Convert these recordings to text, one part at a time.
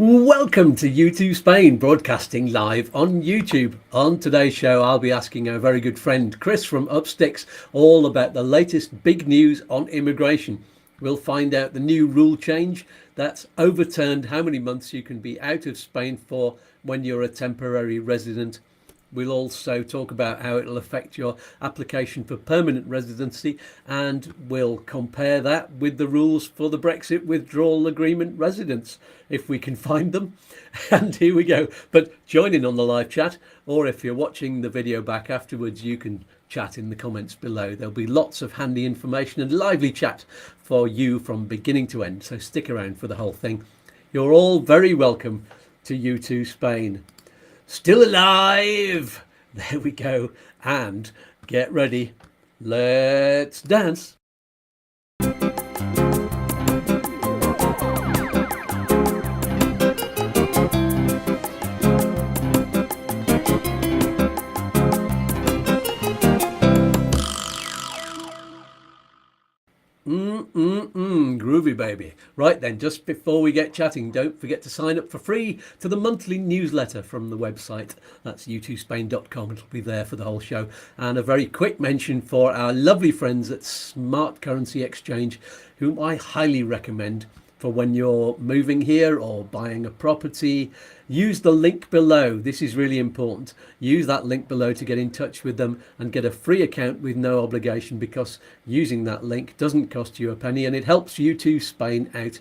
Welcome to YouTooSpain, broadcasting live on YouTube. On today's show, I'll be asking our very good friend Chris from Upsticks all about the latest big news on immigration. We'll find out the new rule change that's overturned how many months you can be out of Spain for when you're a temporary resident. We'll also talk about how it'll affect your application for permanent residency, and we'll compare that with the rules for the Brexit Withdrawal Agreement residents, if we can find them. And here we go. But join in on the live chat, or if you're watching the video back afterwards, you can chat in the comments below. There'll be lots of handy information and lively chat for you from beginning to end, so stick around for the whole thing. You're all very welcome to YouTooSpain. Still alive! There we go. And get ready. Let's dance. Groovy baby. Right then, just before we get chatting, don't forget to sign up for free to the monthly newsletter from the website. That's YouTooSpain.com. It'll be there for the whole show. And a very quick mention for our lovely friends at Smart Currency Exchange, whom I highly recommend for when you're moving here or buying a property. Use the link below. This is really important. Use that link below to get in touch with them and get a free account with no obligation, because using that link doesn't cost you a penny and it helps YouTooSpain out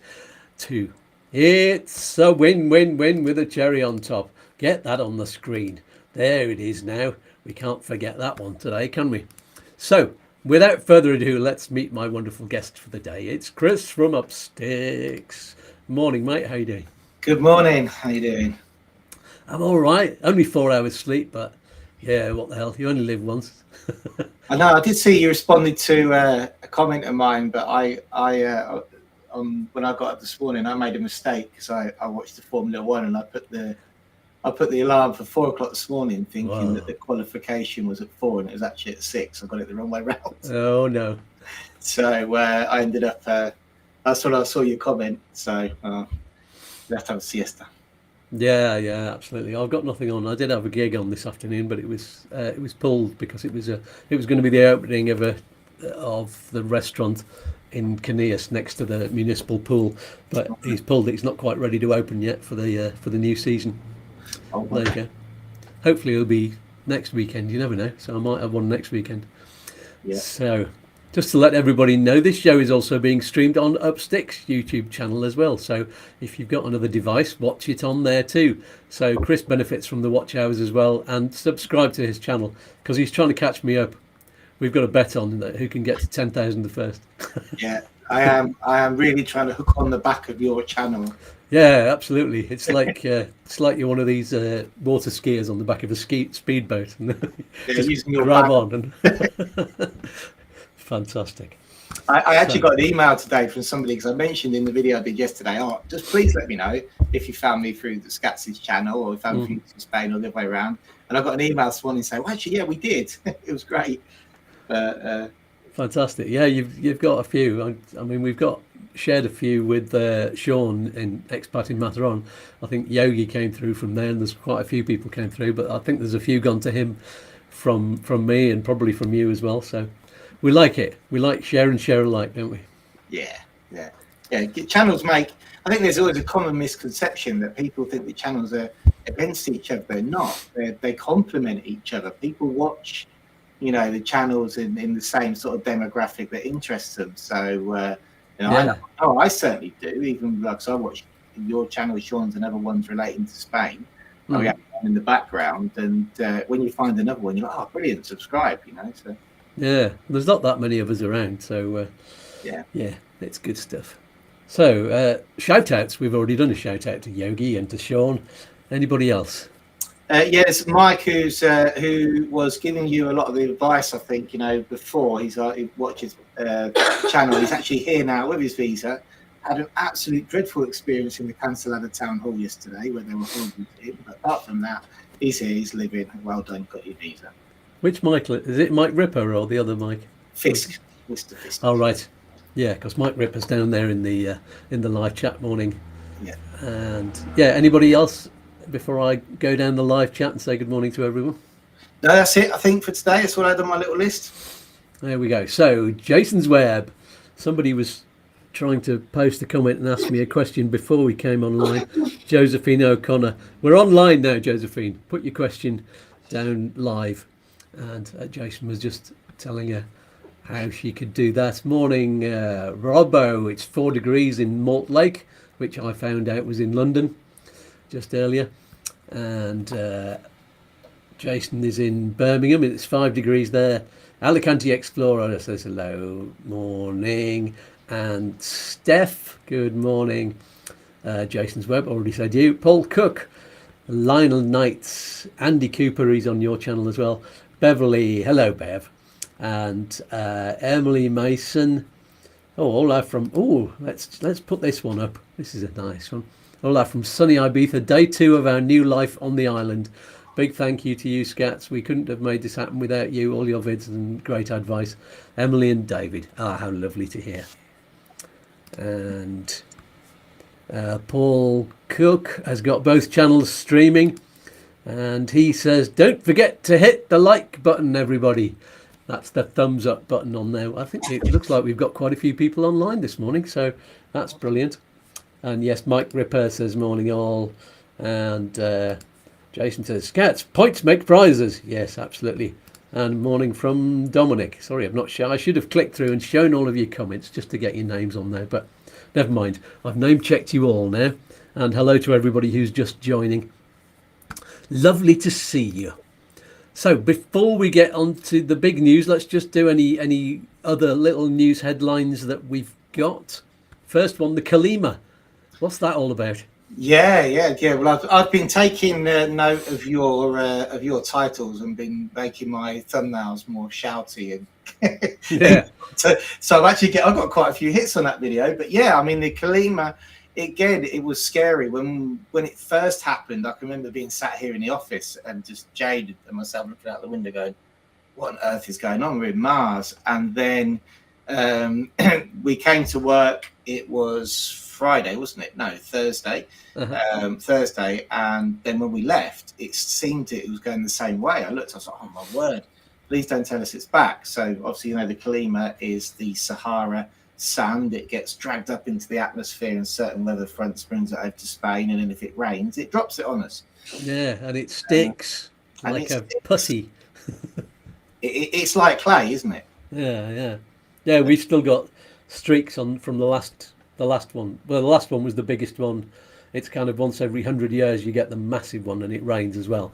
too. It's a win-win-win with a cherry on top. Get that on the screen. There it is now. We can't forget that one today, can we? So, without further ado, let's meet my wonderful guest for the day. It's Chris from Upsticks. Morning, mate. How you doing? Good morning. How you doing? I'm all right. Only 4 hours sleep, but yeah, what the hell? You only live once. I know. I did see you responded to a comment of mine, but when I got up this morning, I made a mistake because I watched the Formula One and I put the alarm for 4 o'clock this morning, thinking that the qualification was at 4 and it was actually at 6. I got it the wrong way round. Oh no! So I ended up. That's when I saw your comment. So left have a siesta. Yeah, absolutely. I've got nothing on. I did have a gig on this afternoon, but it was pulled because it was going to be the opening of the restaurant in Caneas next to the municipal pool, but he's pulled it. He's not quite ready to open yet for the new season. Oh, there you go. Hopefully it'll be next weekend. You never know. So I might have one next weekend. Yeah. So just to let everybody know, this show is also being streamed on Upsticks YouTube channel as well. So if you've got another device, watch it on there too. So Chris benefits from the watch hours as well, and subscribe to his channel because he's trying to catch me up. We've got a bet on that who can get to 10,000 the first. Yeah, I am really trying to hook on the back of your channel. Yeah, absolutely. It's like you're one of these water skiers on the back of a speedboat. Just using your grab back. on. And fantastic. I actually got an email today from somebody because I mentioned in the video I did yesterday, just please let me know if you found me through the Skatz's channel or if you found me through Spain or the other way around. And I got an email this morning saying, well, actually, yeah, we did. It was great. Fantastic. Yeah, you've got a few. I mean, we've shared a few with Sean in Expat in Matheron. I think Yogi came through from there, and there's quite a few people came through, but I think there's a few gone to him from me and probably from you as well. So we like it. We like share and share alike, don't we? Yeah. Channels make. I think there's always a common misconception that people think the channels are against each other. They're not. They complement each other. People watch, the channels in the same sort of demographic that interests them. So, I certainly do. Even like I watch your channel, Sean's, and other ones relating to Spain. I have one in the background, and when you find another one, you're like, oh, brilliant, subscribe. So. Yeah, there's not that many of us around, so yeah, it's good stuff. So shout outs, we've already done a shout out to Yogi and to Sean. Anybody else? Yes, Mike, who was giving you a lot of the advice, I think, before. He watches channel. He's actually here now with his visa. Had an absolute dreadful experience in the Cancelada town hall yesterday where they were horrible to him. But apart from that, he's here, he's living. Well done, got your visa. Which Mike? Is it Mike Ripper or the other Mike? Fisk, Mr. Fisk. Oh, right. Yeah, because Mike Ripper's down there in the live chat morning. Yeah. And yeah, anybody else before I go down the live chat and say good morning to everyone? No, that's it. I think for today, that's what I had on my little list. There we go. So Jason's Web. Somebody was trying to post a comment and ask me a question before we came online. Josephine O'Connor. We're online now, Josephine. Put your question down live. And Jason was just telling her how she could do that. Morning, Robbo. It's 4 degrees in Mortlake, which I found out was in London just earlier. And Jason is in Birmingham. It's 5 degrees there. Alicante Explorer says hello. Morning. And Steph, good morning. Jason's Web, already said you. Paul Cook, Lionel Knights, Andy Cooper, he's on your channel as well. Beverly, hello Bev. And Emily Mason. Oh, Olaf from, let's put this one up. This is a nice one. Olaf from sunny Ibiza, day 2 of our new life on the island. Big thank you to you, Skatz. We couldn't have made this happen without you, all your vids and great advice. Emily and David. How lovely to hear. And Paul Cook has got both channels streaming. And he says, don't forget to hit the like button, everybody. That's the thumbs up button on there. I think it looks like we've got quite a few people online this morning, so that's brilliant. And yes, Mike Ripper says morning all. And Jason says, Skatz, points make prizes. Yes, absolutely. And morning from Dominic. Sorry, I'm not sure. I should have clicked through and shown all of your comments just to get your names on there, but never mind. I've name checked you all now. And hello to everybody who's just joining. Lovely to see you. So before we get on to the big news, let's just do any other little news headlines that we've got. First one, the Kalima. What's that all about? Yeah. Well, I've been taking note of your titles and been making my thumbnails more shouty and Yeah. so I've got quite a few hits on that video. But yeah, I mean the Kalima, again, it was scary when it first happened. I can remember being sat here in the office and just jaded and myself looking out the window going, what on earth is going on? We're in Mars. And then we came to work. It was Friday, wasn't it? No, Thursday. Thursday. And then when we left, it seemed it was going the same way. I looked, I was like, oh my word, please don't tell us it's back. So obviously, the Kalima is the Sahara sand. It gets dragged up into the atmosphere and certain weather fronts brings it over to Spain. And then if it rains, it drops it on us. Yeah, and it sticks like a putty. It's like clay, isn't it? Yeah, we've still got streaks on from the last one. Well, the last one was the biggest one. It's kind of once every 100 years you get the massive one, and it rains as well.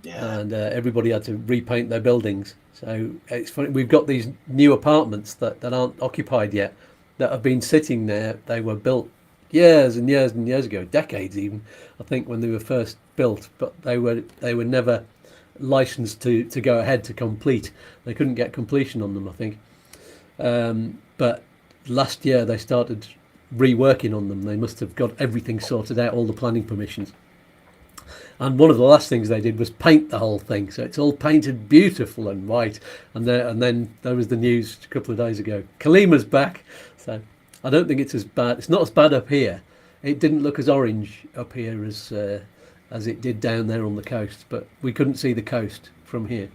Yeah. And everybody had to repaint their buildings. So it's funny. We've got these new apartments that aren't occupied yet, that have been sitting there. They were built years and years and years ago, decades even, I think, when they were first built. But they were never licensed to go ahead to complete. They couldn't get completion on them, I think. But last year they started reworking on them. They must have got everything sorted out, all the planning permissions. And one of the last things they did was paint the whole thing, so it's all painted beautiful and white. And then there was the news a couple of days ago. Kalima's back, so I don't think it's as bad. It's not as bad up here. It didn't look as orange up here as it did down there on the coast, but we couldn't see the coast from here.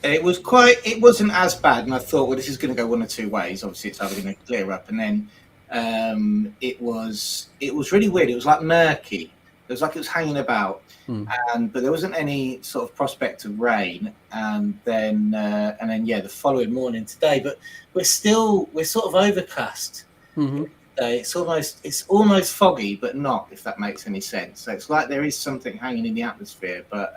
It wasn't as bad, and I thought, well, this is going to go one or two ways. Obviously, it's either going to clear up, and then it was really weird. It was like murky. It was like it was hanging about, but there wasn't any sort of prospect of rain. And then the following morning today, but we're sort of overcast. Mm-hmm. It's almost foggy, but not, if that makes any sense. So it's like there is something hanging in the atmosphere, but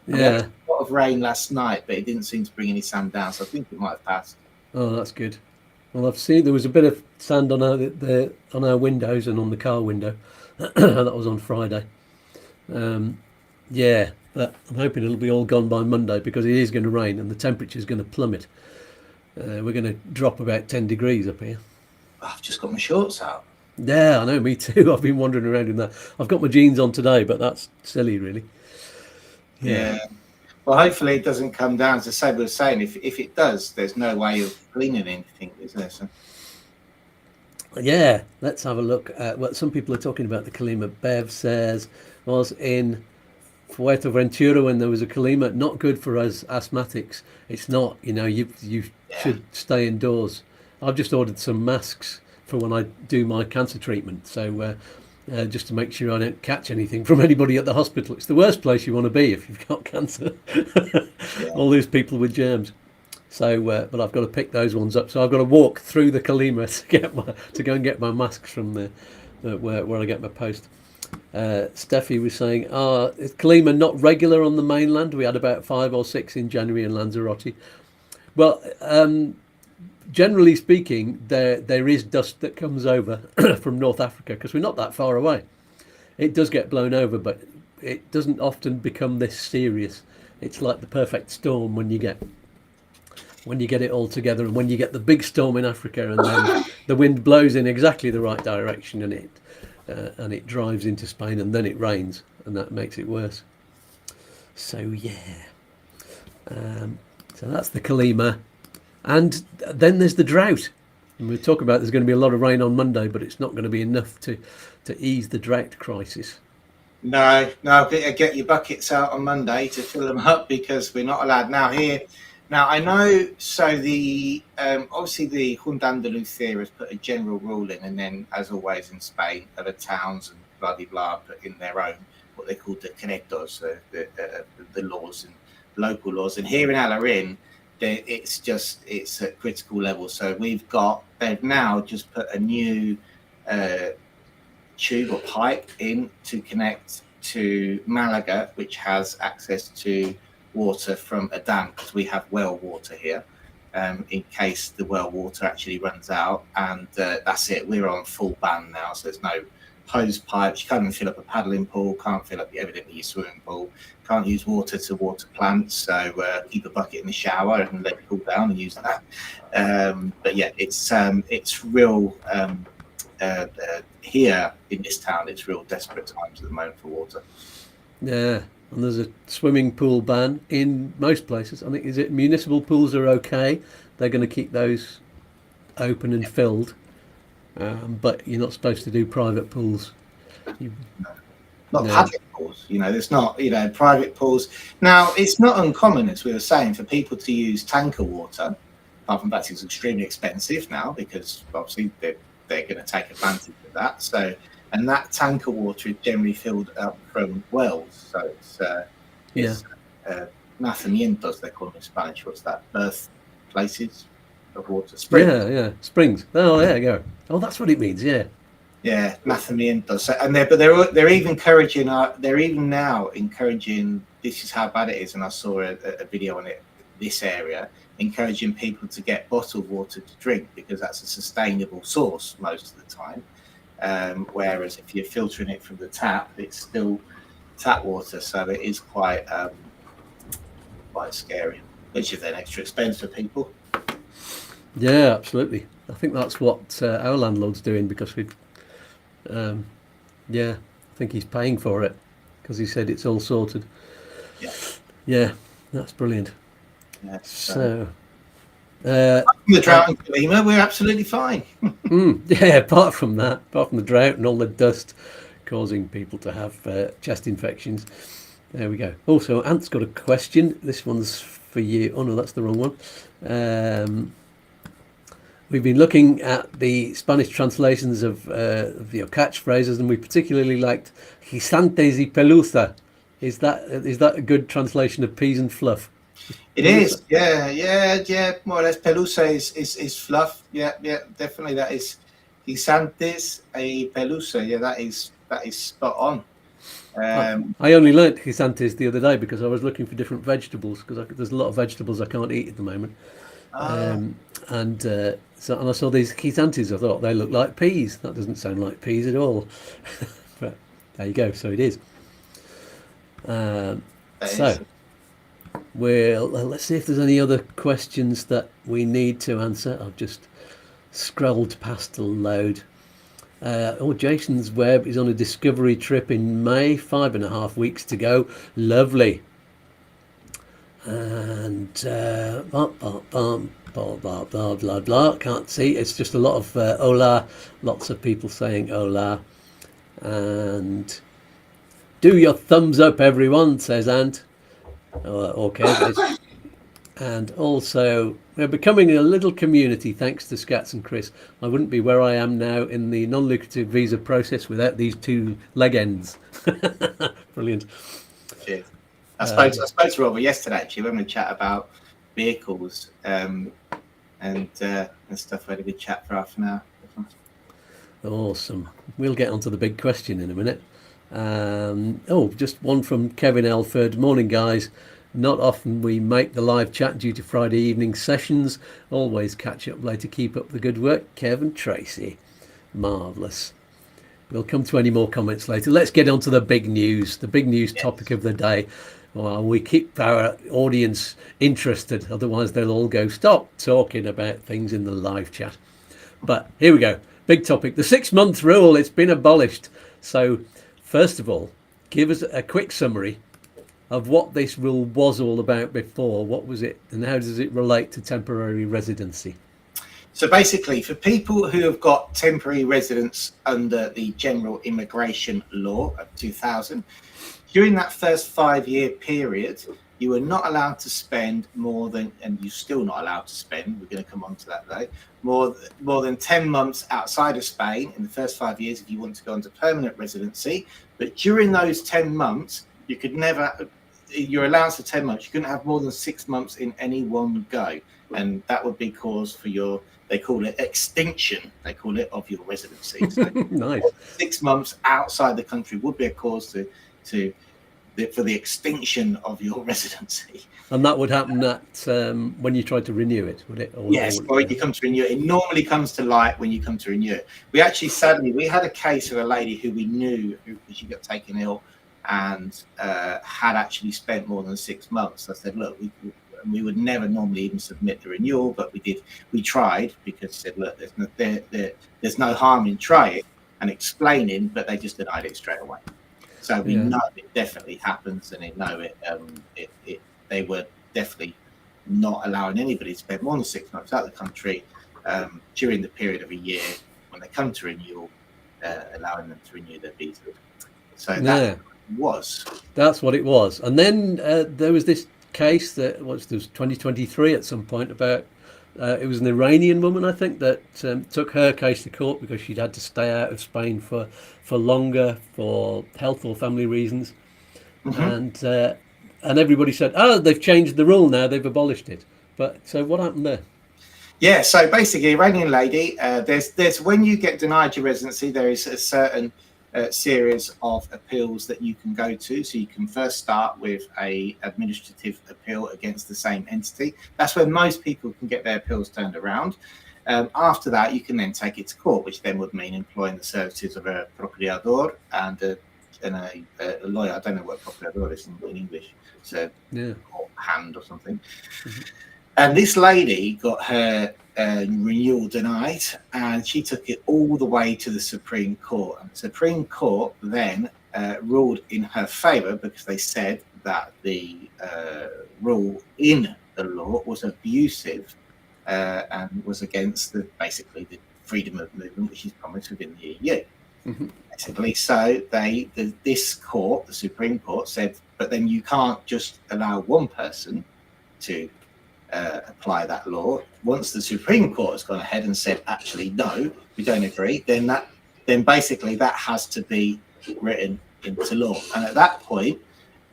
we had a lot of rain last night, but it didn't seem to bring any sand down, so I think it might have passed. Oh, that's good. Well, I've seen there was a bit of sand on our windows and on the car window. That was on Friday. But I'm hoping it'll be all gone by Monday, because it is going to rain and the temperature is going to plummet. We're going to drop about 10 degrees up here. I've just got my shorts out. Yeah, I know, me too. I've been wandering around in that. I've got my jeans on today, but that's silly, really. Yeah. Well, hopefully it doesn't come down. As Sabre was saying, if it does, there's no way of cleaning anything, is there? So. Yeah, let's have a look at what some people are talking about. The Kalima Bev says was in Fuerteventura when there was a Kalima. Not good for us asthmatics. It's not. You Yeah. should stay indoors. I've just ordered some masks for when I do my cancer treatment. So just to make sure I don't catch anything from anybody at the hospital. It's the worst place you want to be if you've got cancer. Yeah. All these people with germs. So, but I've got to pick those ones up. So I've got to walk through the Kalima to go and get my masks from where I get my post. Steffi was saying, is Kalima not regular on the mainland? We had about 5 or 6 in January in Lanzarote. Well, generally speaking, there is dust that comes over from North Africa because we're not that far away. It does get blown over, but it doesn't often become this serious. It's like the perfect storm when you get it all together, and when you get the big storm in Africa, and then the wind blows in exactly the right direction, and it drives into Spain, and then it rains, and that makes it worse. So yeah, so that's the Kalima, and then there's the drought. And we talk about there's going to be a lot of rain on Monday, but it's not going to be enough to ease the drought crisis. No, get your buckets out on Monday to fill them up because we're not allowed now here. Now I know. So the obviously the Junta Andalucía has put a general rule in, and then, as always in Spain, other towns and blah blah blah put in their own what they call the decretos, the laws and local laws. And here in Alarin, it's at critical level. So they've now just put a new tube or pipe in to connect to Malaga, which has access to water from a dam, because we have well water here, in case the well water actually runs out. And that's it. We're on full ban now, so there's no hose pipes. You can't even fill up a paddling pool, can't fill up evidently your swimming pool, can't use water to water plants. So keep a bucket in the shower and let it cool down and use that. But yeah, it's real. Here in this town, it's real desperate times at the moment for water. Yeah, and there's a swimming pool ban in most places. I think is it municipal pools are okay. They're going to keep those open and filled, but you're not supposed to do private pools. Not public pools, there's not, private pools. Now, it's not uncommon, as we were saying, for people to use tanker water. Apart from that, it's extremely expensive now because obviously they're going to take advantage of that. So, and that tanker water is generally filled up from wells. So it's nacimientos, they call them in Spanish. What's that? Birth places of water. Springs. Yeah, springs. Oh, there you go. Oh, that's what it means. Yeah. Yeah, nacimientos. So, and they're even encouraging. They're even now encouraging. This is how bad it is. And I saw a video on it. This area, encouraging people to get bottled water to drink because that's a sustainable source most of the time. Whereas if you're filtering it from the tap, it's still tap water, so it is quite scary, which is then extra expense for people. Yeah, absolutely. I think that's what our landlord's doing because I think he's paying for it because he said it's all sorted. Yeah, that's brilliant. Yeah, so the drought in Kalima, we're absolutely fine. Yeah, apart from the drought and all the dust causing people to have chest infections. There we go. Also, Ant's got a question. This one's for you. Oh no, that's the wrong one. We've been looking at the Spanish translations of your catchphrases, and we particularly liked gisantes y pelusa. Is that a good translation of peas and fluff? It is, yeah. More or less, pelusa is fluff. Yeah, definitely. That is gisantes y pelusa. Yeah, that is spot on. I only learnt gisantes the other day because I was looking for different vegetables because there's a lot of vegetables I can't eat at the moment. And I saw these gisantes. I thought they look like peas. That doesn't sound like peas at all. But there you go. So it is. Well, let's see if there's any other questions that we need to answer. I've just scrolled past a load. Jason's Web is on a discovery trip in May, 5.5 weeks to go. Lovely. And blah, blah, blah, blah, blah. Can't see. It's just a lot of hola. Lots of people saying hola. And do your thumbs up, everyone, says Ant. Okay. And also, we're becoming a little community thanks to Skatz and Chris. I wouldn't be where I am now in the non-lucrative visa process without these two leg ends. Brilliant. Cheers. I spoke to Robert yesterday, actually, when we chat about vehicles and stuff. We had a good chat for half an hour. Awesome. We'll get onto the big question in a minute. Just one from Kevin Elford. Morning, guys. Not often we make the live chat due to Friday evening sessions. Always catch up later. Keep up the good work. Kevin Tracy. Marvellous. We'll come to any more comments later. Let's get on to the big news, topic of the day. Well, we keep our audience interested, otherwise they'll all go, stop talking about things in the live chat. But here we go. Big topic. The 6-month rule, it's been abolished. So first of all, give us a quick summary of what this rule was all about before. What was it and how does it relate to temporary residency? So basically, for people who have got temporary residence under the General Immigration Law of 2000, during that first 5-year period, you were not allowed to spend more than, and you're still not allowed to spend, we're going to come on to that though, more than 10 months outside of Spain in the first 5 years if you want to go into permanent residency. But during those 10 months, you could never, your allowance for 10 months, you couldn't have more than 6 months in any one go. And that would be cause for your, they call it extinction, they call it, of your residency. So Nice. 6 months outside the country would be a cause for the extinction of your residency. And that would happen at when you tried to renew it, would it? Yes, or when you come to renew it. It normally comes to light when you come to renew it. We had a case of a lady who we knew, she got taken ill and had actually spent more than 6 months. I said, look, we would never normally even submit the renewal, but we tried, because said, look, there's no harm in trying and explaining, but they just denied it straight away. So we know it definitely happens, and they know it. They were definitely not allowing anybody to spend more than 6 months out of the country during the period of a year when they come to renewal, allowing them to renew their visa. So that's what it was. And then there was this case that was 2023 at some point about it was an Iranian woman, I think, that took her case to court because she'd had to stay out of Spain for longer for health or family reasons. Mm-hmm. And everybody said, oh, they've changed the rule now, they've abolished it. But so what happened there? Yeah, so basically, Iranian lady, there's when you get denied your residency, there is a certain series of appeals that you can go to. So you can first start with a administrative appeal against the same entity. That's where most people can get their appeals turned around. After that, you can then take it to court, which then would mean employing the services of a procurador and a lawyer. I don't know what procurador is in English. It's a court hand or something. Mm-hmm. And this lady got her renewal denied, and she took it all the way to the Supreme Court. And the Supreme Court then ruled in her favour, because they said that the rule in the law was abusive and was against basically the freedom of movement which is promised within the EU. Mm-hmm. Basically, so this court, the Supreme Court, said, but then you can't just allow one person to apply that law. Once the Supreme Court has gone ahead and said, actually, no, we don't agree, then basically that has to be written into law. And at that point,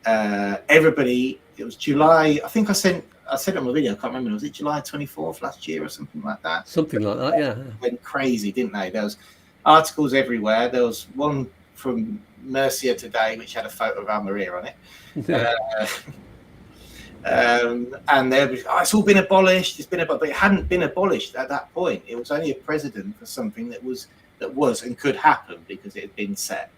everybody, it was July, I think I said it on the video, I can't remember, was it July 24th last year or something like that? Something like that, yeah. Went crazy, didn't they? There was articles everywhere. There was one from Murcia today which had a photo of Almeria on it. And there was, it's all been abolished. But it hadn't been abolished at that point. It was only a precedent for something that was and could happen because it had been set.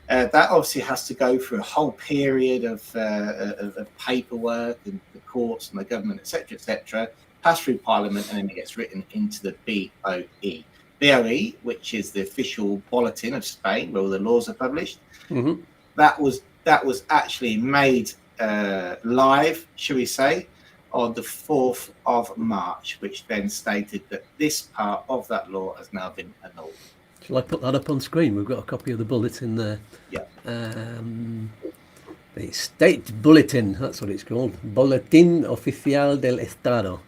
That obviously has to go through a whole period of paperwork and the courts and the government, etc., pass through Parliament, and then it gets written into the BOE. BOE, which is the official bulletin of Spain, where all the laws are published. Mm-hmm. That was actually made live, shall we say, on the 4th of March, which then stated that this part of that law has now been annulled. Shall I put that up on screen? We've got a copy of the bulletin there. Yeah. The state bulletin, that's what it's called. Boletín Oficial del Estado.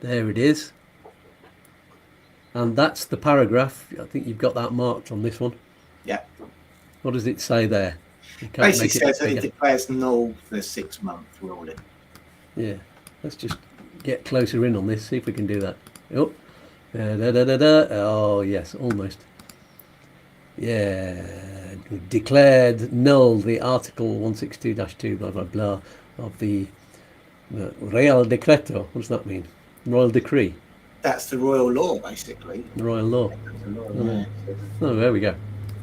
There it is. And that's the paragraph. I think you've got that marked on this one. Yeah. What does it say there? Basically says that it declares null the 6-month ruling. Yeah. Let's just get closer in on this, see if we can do that. Oh, oh yes, almost. Yeah, declared null the Article 162-2 blah blah blah of the Real Decreto. What does that mean? Royal Decree. That's the royal law, basically. The royal law. The law, yeah. Oh, there we go.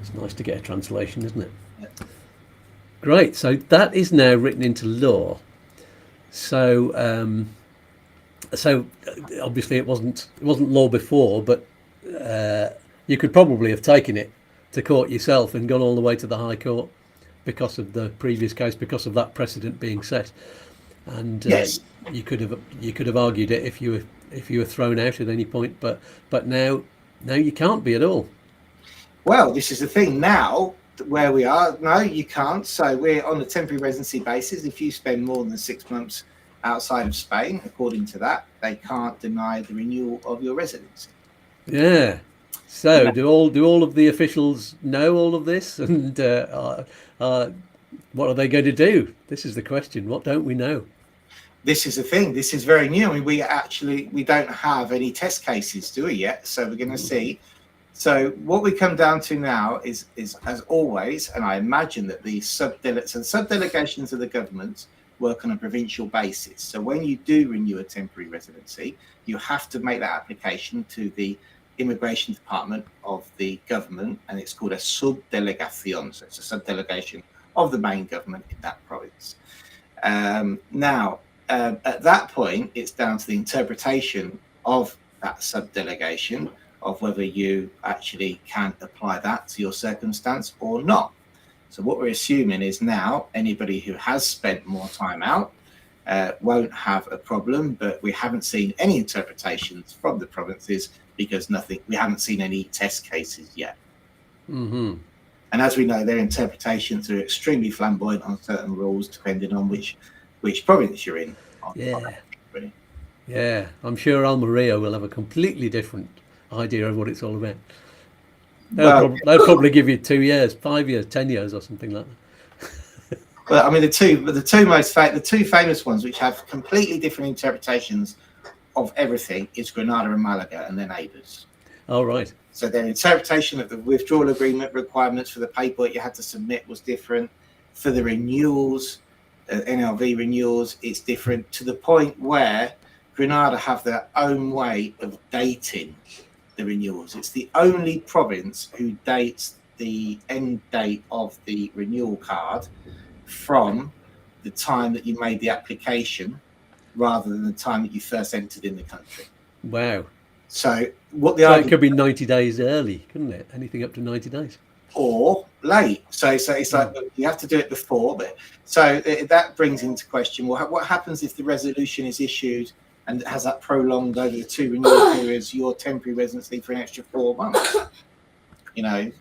It's nice to get a translation, isn't it? Yeah. Great. So that is now written into law. So, obviously it wasn't law before, but you could probably have taken it to court yourself and gone all the way to the High Court because of the previous case, because of that precedent being set. And yes, you could have argued it if you were thrown out at any point, but now you can't be at all. Well, this is the thing now. Where we are, no, you can't. So we're on a temporary residency basis. If you spend more than 6 months outside of Spain, according to that, they can't deny the renewal of your residency. Yeah. So yeah. Do all of the officials know all of this, and what are they going to do? This is the question. What don't we know? This is the thing. This is very new. I mean, we don't have any test cases, do we yet? So we're going to see. So what we come down to now is as always, and I imagine that the subdelegations of the government work on a provincial basis. So when you do renew a temporary residency, you have to make that application to the immigration department of the government, and it's called a subdelegación. So it's a subdelegation of the main government in that province. Now, at that point, it's down to the interpretation of that subdelegation of whether you actually can apply that to your circumstance or not. So what we're assuming is now anybody who has spent more time out won't have a problem, but we haven't seen any interpretations from the provinces because we haven't seen any test cases yet. Mm-hmm. And as we know, their interpretations are extremely flamboyant on certain rules, depending on which province you're in. Yeah, I'm sure Almeria will have a completely different idea of what it's all about. They'll probably give you 2 years, 5 years, 10 years, or something like that. Well, I mean, the two famous ones, which have completely different interpretations of everything, is Granada and Malaga, and their neighbours. Oh, right. So their interpretation of the withdrawal agreement requirements for the paperwork you had to submit was different. For the renewals, NLV renewals, it's different, to the point where Granada have their own way of dating the renewals. It's the only province who dates the end date of the renewal card from the time that you made the application rather than the time that you first entered in the country. Wow. So it could be 90 days early, couldn't it? Anything up to 90 days. Or late. So it's like you have to do it before. But so that brings into question, well, what happens if the resolution is issued and has that prolonged over the 2 renewal periods, your temporary residency for an extra 4 months?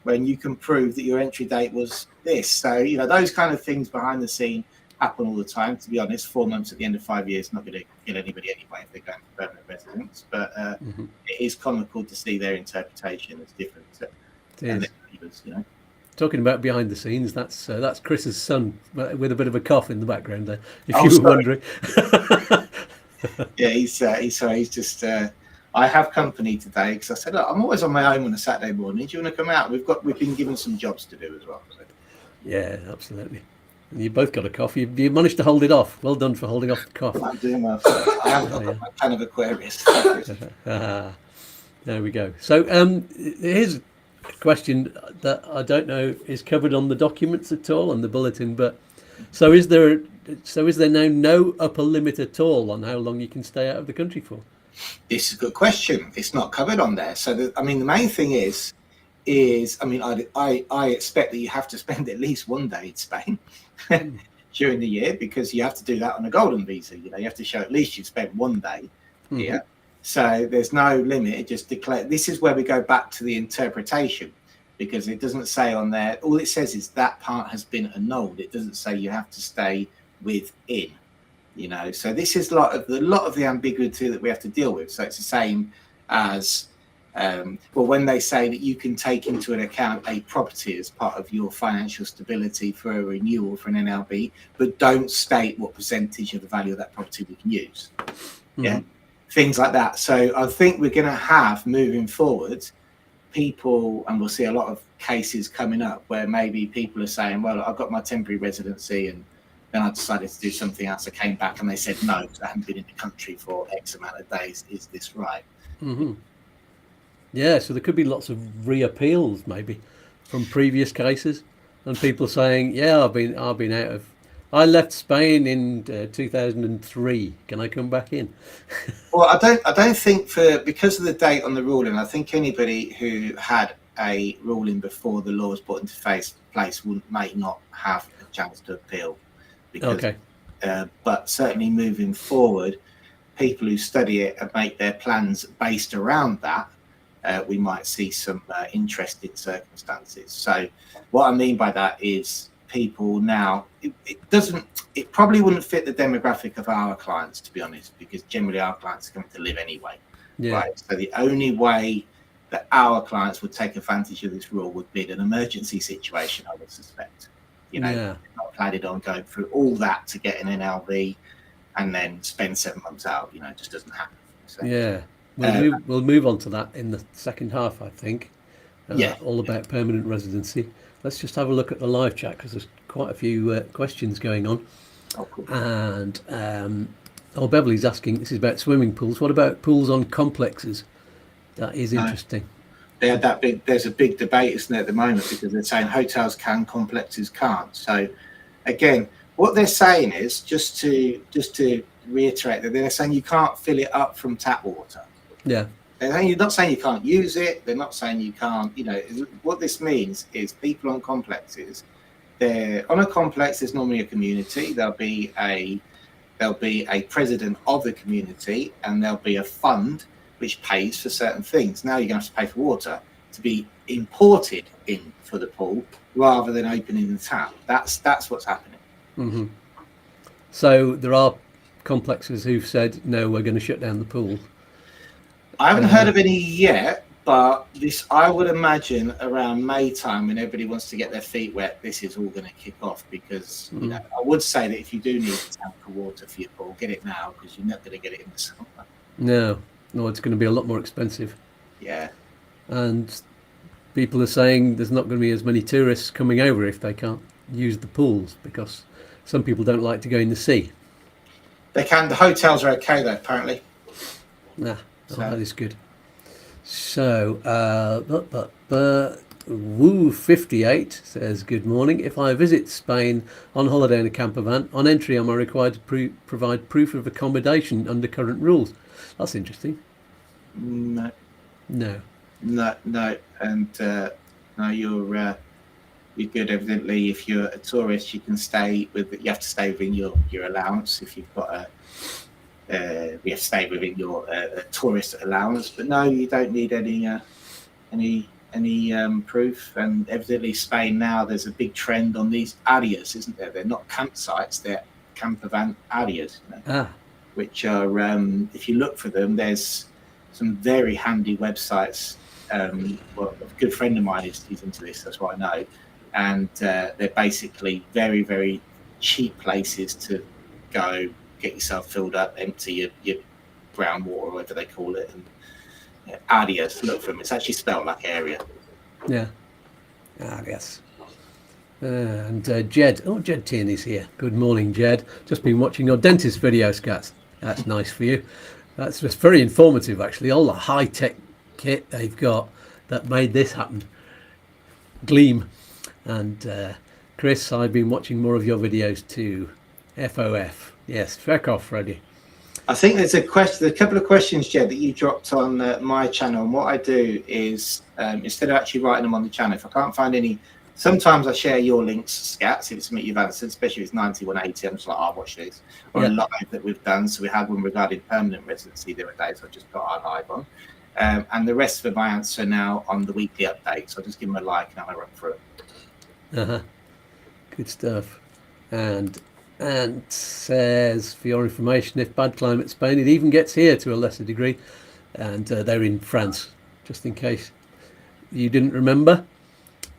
When you can prove that your entry date was this. So, those kind of things behind the scene happen all the time. To be honest, 4 months at the end of 5 years is not going to kill anybody anyway if they're going for permanent residence. But it is comical to see their interpretation as different to their neighbours, Talking about behind the scenes, that's Chris's son with a bit of a cough in the background there, if you were wondering. Yeah, he's just. I have company today because I said, look, I'm always on my own on a Saturday morning. Do you want to come out? We've been given some jobs to do as well. So. Yeah, absolutely. And you both got a cough. You managed to hold it off. Well done for holding off the cough. I'm doing well. I haven't got my can of Aquarius. There we go. So here's a question that I don't know is covered on the documents at all on the bulletin, but so is there now no upper limit at all on how long you can stay out of the country for? This is a good question. It's not covered on there. So the main thing is I expect that you have to spend at least 1 day in Spain during the year, because you have to do that on a golden visa. You have to show at least you've spent 1 day here. So there's no limit. It just declare. This is where we go back to the interpretation, because it doesn't say on there. All it says is that part has been annulled. It doesn't say you have to stay within. So this is a lot of the ambiguity that we have to deal with. So it's the same as when they say that you can take into an account a property as part of your financial stability for a renewal for an NLB, but don't state what percentage of the value of that property we can use. Things like that. So I think we're going to have, moving forward, people, and we'll see a lot of cases coming up where maybe people are saying, well, I've got my temporary residency and then I decided to do something else. I came back and they said, no, because I haven't been in the country for X amount of days. Is this right? Yeah, so there could be lots of reappeals maybe from previous cases, and people saying, yeah, I've been out of, I left Spain in 2003. Can I come back in? Well, I don't think because of the date on the ruling, I think anybody who had a ruling before the law was put into place may not have a chance to appeal. Because, but certainly moving forward, people who study it and make their plans based around that, we might see some interesting circumstances. So what I mean by that is people now, it probably wouldn't fit the demographic of our clients, to be honest, because generally our clients are coming to live anyway. Right. So the only way that our clients would take advantage of this rule would be in an emergency situation, I would suspect. Not planning on going through all that to get an NLB and then spend 7 months out. It just doesn't happen. So, we'll move on to that in the second half, I think. All about permanent residency. Let's just have a look at the live chat, because there's quite a few questions going on. Cool. And Beverly's asking, this is about swimming pools. What about pools on complexes? That is interesting. There's a big debate, isn't there, at the moment, because they're saying hotels can, complexes can't. So again, what they're saying is, just to reiterate, that they're saying you can't fill it up from tap water. They're not saying you can't use it. They're not saying you can't. What this means is people on complexes, they're on a complex. There's normally a community. There'll be a president of the community, and there'll be a fund which pays for certain things. Now you're going to have to pay for water to be imported in for the pool rather than opening the tap. That's what's happening. So there are complexes who've said, no, we're going to shut down the pool. I haven't heard of any yet, but I would imagine around May time, when everybody wants to get their feet wet, this is all going to kick off, because I would say that if you do need a tank of water for your pool, get it now, because you're not going to get it in the summer. No, it's going to be a lot more expensive. Yeah. And people are saying there's not going to be as many tourists coming over if they can't use the pools, because some people don't like to go in the sea. They can. The hotels are okay though, apparently. That is good. So, Woo58 says, good morning. If I visit Spain on holiday in a camper van, on entry am I required to provide proof of accommodation under current rules? That's interesting. No. And no, you're good. Evidently, if you're a tourist, you have to stay within your allowance. If you've got we have to stay within your tourist allowance. But no, you don't need any proof. And evidently, Spain now, there's a big trend on these áreas, isn't there? They're not campsites; they're camper van áreas. Which are, if you look for them, there's some very handy websites. A good friend of mine is into this, that's what I know. And they're basically very, very cheap places to go, get yourself filled up, empty your groundwater, or whatever they call it. And áreas, look for them. It's actually spelled like area. Yeah. Áreas. And Jed Tierney's here. Good morning, Jed. Just been watching your dentist video, Skatz. That's nice for you. That's just very informative, actually. All the high-tech kit they've got that made this happen. Gleam. And Chris, I've been watching more of your videos too. FOF. Yes, feck off, Freddie. I think there's a couple of questions, Jed, that you dropped on my channel. And what I do is, instead of actually writing them on the channel, if I can't find any Sometimes I share your links, Skatz, if it's something you've answered, especially if it's 9180. I'm just like, I'll watch this. Or a live that we've done. So we had one regarding permanent residency the other day, so I just put our live on. And the rest of them I answer now on the weekly update. So I'll just give them a like and I'll run through it. Good stuff. And says, for your information, if bad climate Spain, it even gets here to a lesser degree. And they're in France, just in case you didn't remember.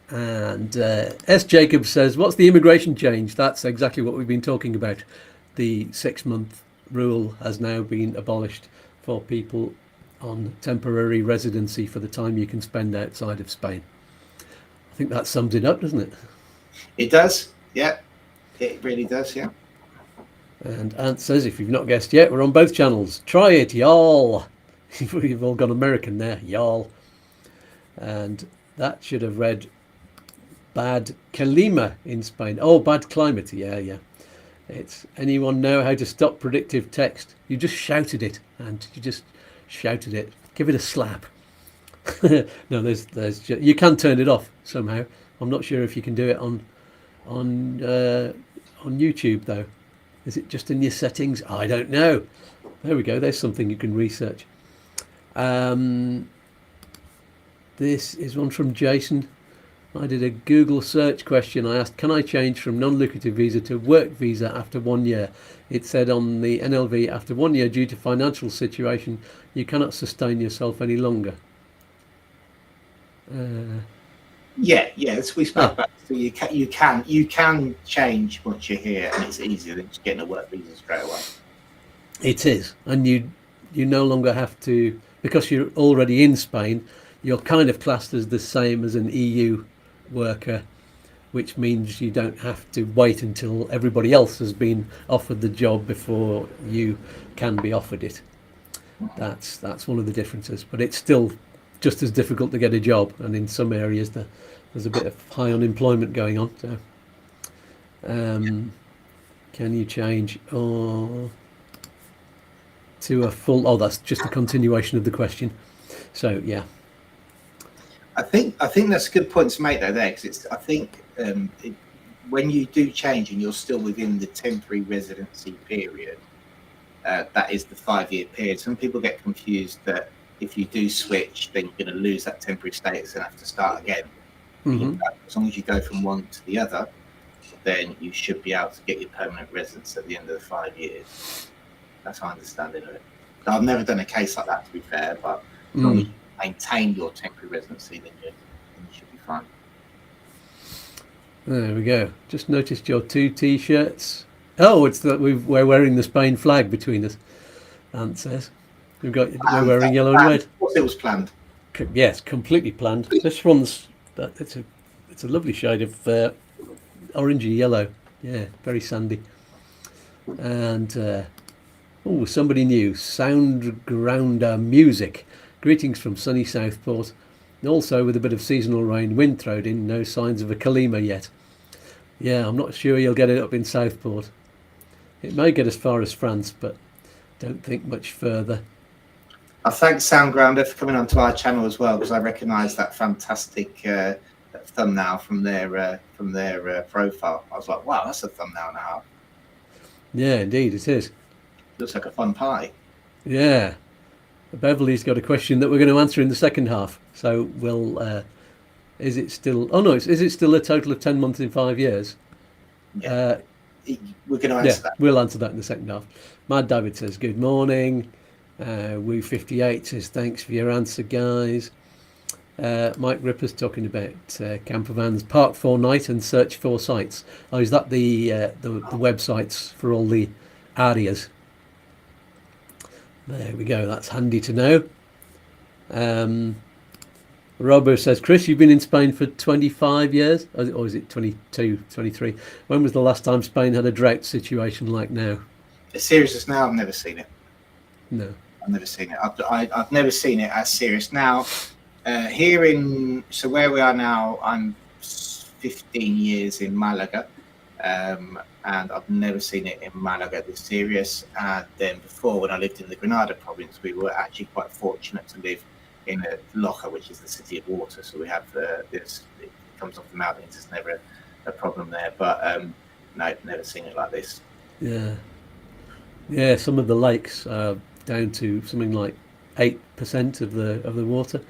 And S. Jacobs says, what's the immigration change? That's exactly what we've been talking about. The 6-month rule has now been abolished for people on temporary residency for the time you can spend outside of Spain. I think that sums it up, doesn't it? It does, yeah. It really does, yeah. And Ant says, if you've not guessed yet, we're on both channels. Try it, y'all. We've all gone American there, y'all. And that should have read bad clima in Spain. Oh, bad climate. Yeah. It's anyone know how to stop predictive text? You just shouted it, and you just shouted it. Give it a slap. No, there's you can turn it off somehow. I'm not sure if you can do it on YouTube though. Is it just in your settings? I don't know. There we go. There's something you can research. This is one from Jason. I did a Google search question. I asked, can I change from non-lucrative visa to work visa after 1 year? It said on the NLV, after 1 year, due to financial situation, you cannot sustain yourself any longer. Yeah, we spoke about it. So you can change once you're here, and it's easier than just getting a work visa straight away. It is, and you no longer have to, because you're already in Spain, you're kind of classed as the same as an EU worker, which means you don't have to wait until everybody else has been offered the job before you can be offered it. That's one of the differences, but it's still just as difficult to get a job, and in some areas there's a bit of high unemployment going on. So can you change to a full? Oh, that's just a continuation of the question. So yeah, I think that's a good point to make though there, because when you do change and you're still within the temporary residency period, that is the 5-year period. Some people get confused that if you do switch, then you're going to lose that temporary status and have to start again. Mm-hmm. As long as you go from one to the other, then you should be able to get your permanent residence at the end of the 5 years. That's my understanding of it. I've never done a case like that, to be fair, but as long as you maintain your temporary residency, then you should be fine. There we go. Just noticed your 2 T-shirts. Oh, it's that we're wearing the Spain flag between us. Ant says we're wearing yellow and red. Of course, it was planned. Yes, completely planned. This one's it's a lovely shade of orangey yellow. Yeah, very sandy. And somebody new. Sound Grounder Music. Greetings from sunny Southport. Also with a bit of seasonal rain, wind thrown in. No signs of a Kalima yet. Yeah, I'm not sure you'll get it up in Southport. It may get as far as France, but don't think much further. I thank Soundgrounder for coming onto our channel as well, because I recognise that fantastic thumbnail from their profile. I was like, wow, that's a thumbnail and a half. Yeah, indeed, it is. Looks like a fun party. Yeah. Beverly's got a question that we're going to answer in the second half. So we'll. Is it still? Oh no! Is it still a total of 10 months in 5 years? Yeah. We're going to answer that. We'll answer that in the second half. Mad David says good morning. Woo58 says thanks for your answer, guys. Mike Ripper's talking about campervans, park for night and search for sites. Oh, is that the websites for all the areas? There we go. That's handy to know. Robert says, Chris, you've been in Spain for 25 years? Or is it 22, 23? When was the last time Spain had a drought situation like now? As serious as now, I've never seen it. No. I've never seen it. I've never seen it as serious. Now, so where we are now, I'm 15 years in Malaga. And I've never seen it in Malaga this serious. And then before, when I lived in the Granada province, we were actually quite fortunate to live in a Loja, which is the city of water. So we have this comes off the mountains. It's never a problem there. But no, never seen it like this. Yeah, some of the lakes are down to something like 8% of the water,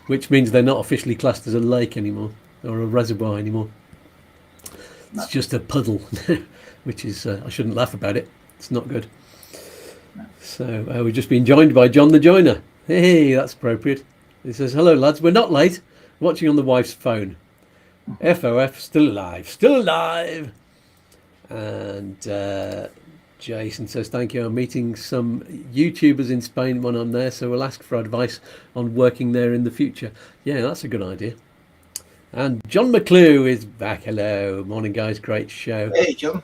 which means they're not officially classed as a lake anymore or a reservoir anymore. It's just a puddle, which is I shouldn't laugh about it. It's not good. So we've just been joined by John the Joiner. Hey, that's appropriate. He says, hello lads, we're not late. Watching on the wife's phone. FOF, still alive. And Jason says, thank you. I'm meeting some YouTubers in Spain when I'm there, so we'll ask for advice on working there in the future. Yeah, that's a good idea. And John McClue is back. Hello. Morning, guys. Great show. Hey, John.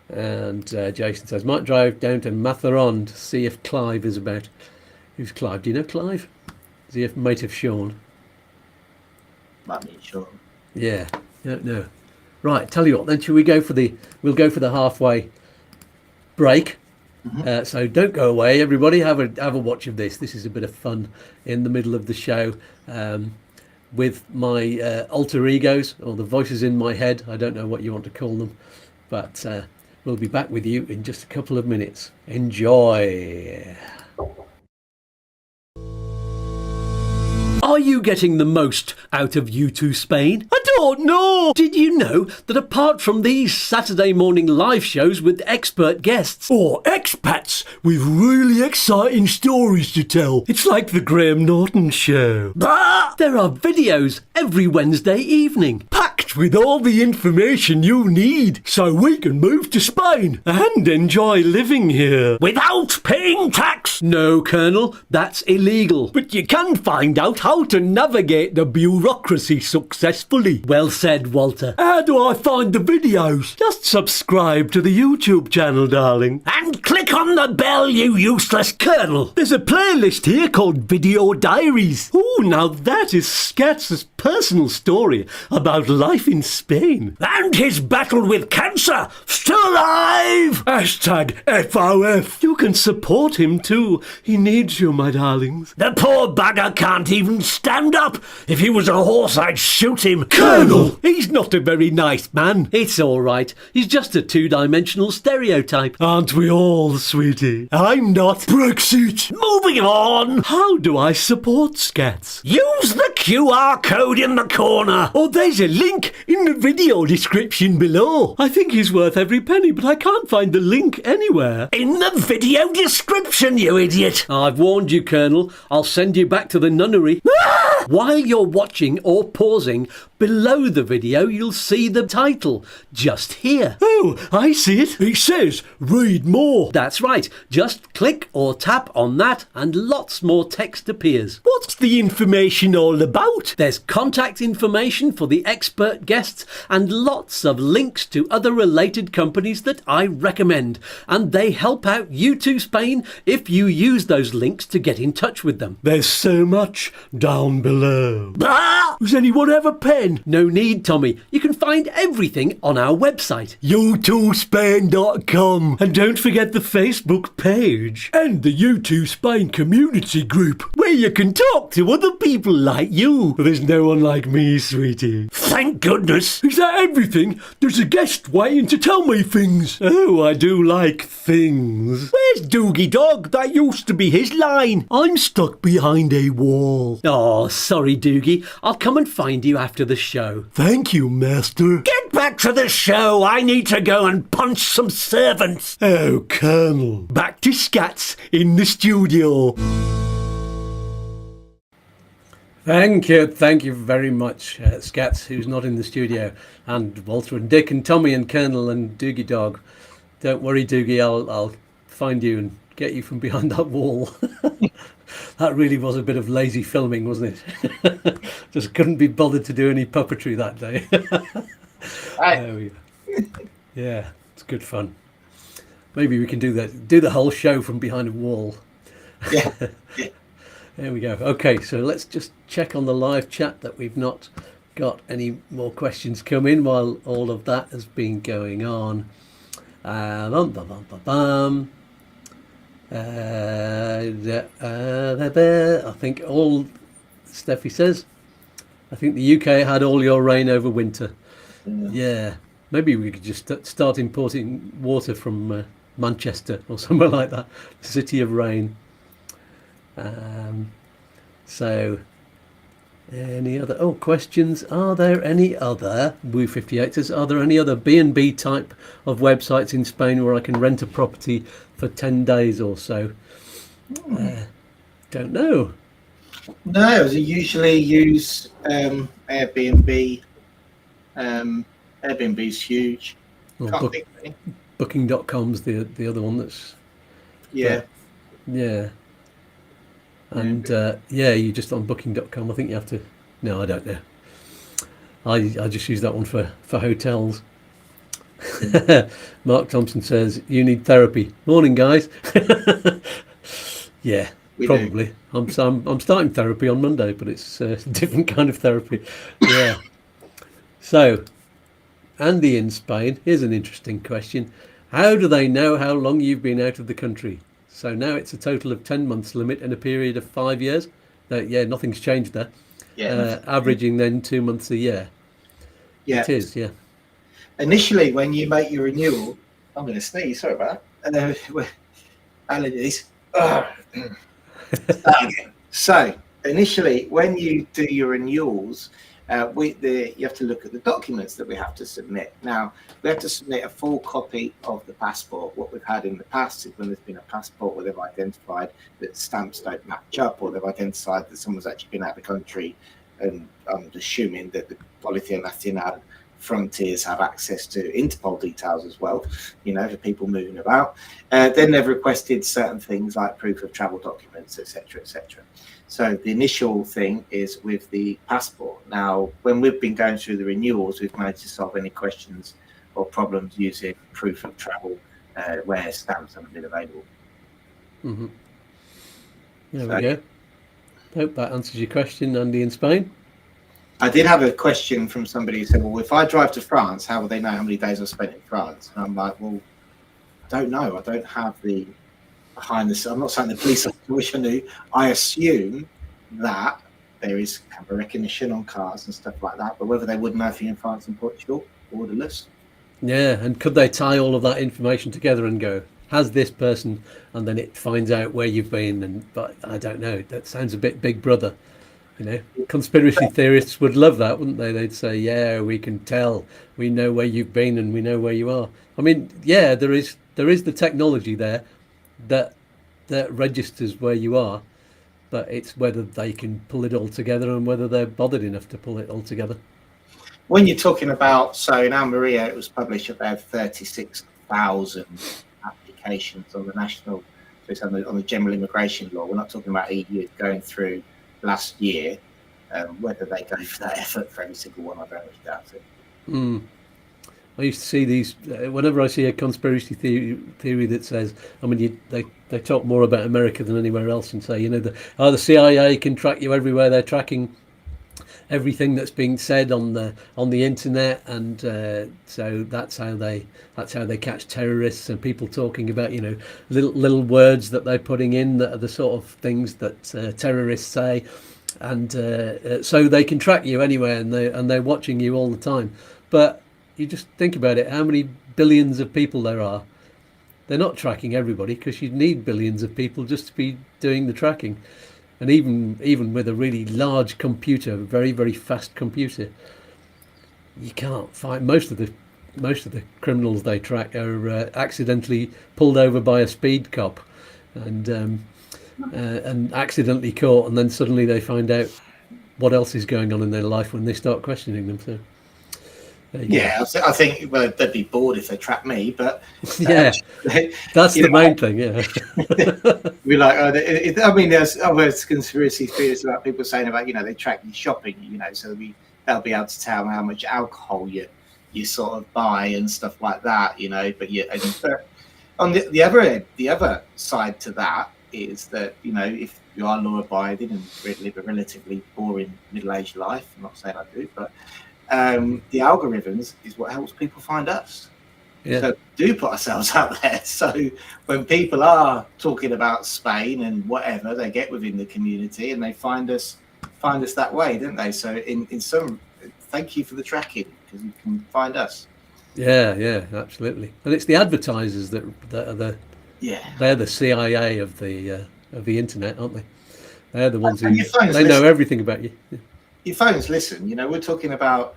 And Jason says, might drive down to Matheron to see if Clive is about. Who's Clive? Do you know Clive? Is he a mate of Sean? Might be Sean. Yeah. No. Right. Tell you what. Then we'll go for the halfway break. Mm-hmm. So don't go away, everybody. Have a watch of this. This is a bit of fun in the middle of the show. With my alter egos, or the voices in my head. I don't know what you want to call them, but we'll be back with you in just a couple of minutes. Enjoy. Are you getting the most out of YouTooSpain? I don't know. Did you know that apart from these Saturday morning live shows with expert guests, or expats with really exciting stories to tell, it's like the Graham Norton show. Bah! There are videos every Wednesday evening, packed with all the information you need, so we can move to Spain and enjoy living here without paying tax. No, Colonel, that's illegal. But you can find out how to navigate the bureaucracy successfully. Well said, Walter. How do I find the videos? Just subscribe to the YouTube channel, darling. And click on the bell, you useless Colonel. There's a playlist here called Video Diaries. Ooh, now that is Skatz's personal story about life in Spain. And his battle with cancer. Still alive! Hashtag FOF. You can support him too. He needs you, my darlings. The poor bugger can't even stand up. If he was a horse, I'd shoot him. Colonel! He's not a very nice man. It's all right. He's just a two-dimensional stereotype. Aren't we all, sweetie? I'm not. Brexit! Moving on! How do I support Skatz? Use the QR code in the corner. Or there's a link in the video description below. I think he's worth every penny, but I can't find the link anywhere. In the video description, you idiot. I've warned you, Colonel. I'll send you back to the nunnery. While you're watching or pausing, below the video you'll see the title, just here. Oh, I see it. It says, read more. That's right. Just click or tap on that and lots more text appears. What's the information all about? There's contact information for the expert guests and lots of links to other related companies that I recommend. And they help out YouTooSpain if you use those links to get in touch with them. There's so much down below. Ah! Does anyone have a pen? No need, Tommy. You can find everything on our website, YouTooSpain.com. And don't forget the Facebook page and the YouTooSpain community group, where you can talk to other people like you. There's no one like me, sweetie. Thank goodness. Is that everything? There's a guest waiting to tell me things. Oh, I do like things. Where's Doogie Dog? That used to be his line. I'm stuck behind a wall. Oh, sorry, Doogie. I'll come and find you after the show. Thank you, Master. Get back to the show. I need to go and punch some servants. Oh, Colonel. Back to Skatz in the studio. Thank you very much, Skatz, who's not in the studio, and Walter and Dick and Tommy and Colonel and Doogie Dog. Don't worry, Doogie, I'll find you and get you from behind that wall. That really was a bit of lazy filming, wasn't it? Just couldn't be bothered to do any puppetry that day. Yeah, it's good fun. Maybe we can do the whole show from behind a wall. Yeah. There we go. Okay, so let's just check on the live chat that we've not got any more questions come in while all of that has been going on. I think all Steffi says I think the UK had all your rain over winter. Yeah. Yeah, maybe we could just start importing water from Manchester or somewhere like that, the city of rain. Um, so, any other questions? Are there any other Woo 58ers? Are there any other B&B type of websites in Spain where I can rent a property for 10 days or so? Don't know. No, I usually use Airbnb. Airbnb's huge. Well, Can't think of any. Booking.com's the other one that's Yeah. yeah. And you just on Booking.com. I think you have to. No, I don't know. I just use that one for hotels. Mark Thompson says you need therapy. Morning, guys. Yeah, We probably. I'm starting therapy on Monday, but it's a different kind of therapy. Yeah. So, Andy in Spain. Here's an interesting question. How do they know how long you've been out of the country? So now it's a total of 10 months limit and a period of 5 years. Yeah, nothing's changed there. Yeah. Averaging then 2 months a year. Yeah. It is, yeah. Initially, when you make your renewal, I'm going to sneeze. Sorry about that. Allergies. So initially, when you do your renewals, you have to look at the documents that we have to submit. Now, we have to submit a full copy of the passport. What we've had in the past is when there's been a passport where they've identified that stamps don't match up, or they've identified that someone's actually been out of the country, and I'm assuming that the Policía Nacional frontiers have access to Interpol details as well, for people moving about. Then they've requested certain things like proof of travel documents, etc., etc. So the initial thing is with the passport. Now, when we've been going through the renewals, we've managed to solve any questions or problems using proof of travel where stamps haven't been available. Mm-hmm. There we go. Hope that answers your question, Andy in Spain. I did have a question from somebody who said, well, if I drive to France, how will they know how many days I've spent in France? And I'm like, well, I don't know. I don't have the behind the scenes. I'm not saying the police officer, I wish I knew. I assume that there is camera recognition on cars and stuff like that, but whether they would know if you're in France and Portugal, borderless. Yeah, and could they tie all of that information together and go, has this person, and then it finds out where you've been, but I don't know. That sounds a bit Big Brother. Conspiracy theorists would love that, wouldn't they? They'd say, yeah, we can tell, we know where you've been and we know where you are. I mean, yeah, there is the technology there that registers where you are, but it's whether they can pull it all together and whether they're bothered enough to pull it all together. When you're talking about, so in Almeria, it was published about 36,000 applications on the national, so it's on the general immigration law. We're not talking about EU going through last year. Whether they go for that effort for every single one, I very much doubt it. I used to see these whenever I see a conspiracy theory that says, I mean, they talk more about America than anywhere else and say, the CIA can track you everywhere. They're tracking everything that's being said on the internet, and so that's how they catch terrorists and people talking about little words that they're putting in that are the sort of things that terrorists say, and so they can track you anywhere, and they're watching you all the time. But you just think about it, how many billions of people there are. They're not tracking everybody, because you need billions of people just to be doing the tracking. And even with a really large computer, very, very fast computer, you can't find most of the criminals they track are accidentally pulled over by a speed cop, and accidentally caught, and then suddenly they find out what else is going on in their life when they start questioning them. So. Yeah, I think they'd be bored if they trapped me, but yeah, that's the main thing. Yeah, we're like, I mean, there's other conspiracy theories about people saying about they track your shopping, so they'll be able to tell how much alcohol you sort of buy and stuff like that, But on the other end, the other side to that is that if you are law abiding and live a relatively boring middle-aged life, I'm not saying I do, but the algorithms is what helps people find us. Yeah. So do put ourselves out there. So when people are talking about Spain and whatever, they get within the community and they find us find us that way, don't they? So in some, thank you for the tracking, because you can find us. Yeah, absolutely. And it's the advertisers that are they're the CIA of the internet, aren't they? They're the ones who they know everything about you. Yeah. Your phones listen. You know, we're talking about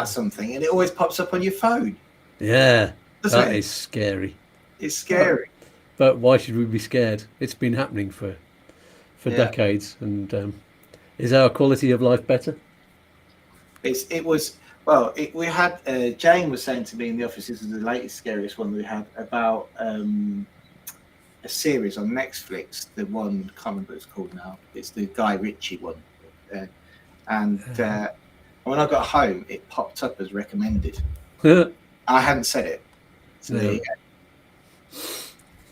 something, and it always pops up on your phone. Yeah, that is scary. It's scary. But why should we be scared? It's been happening for decades, and is our quality of life better? We had Jane was saying to me in the office, this is the latest scariest one we had about a series on Netflix. The one, I can't remember what it's called now. It's the Guy Ritchie one, and when I got home, it popped up as recommended. I hadn't said it. So no.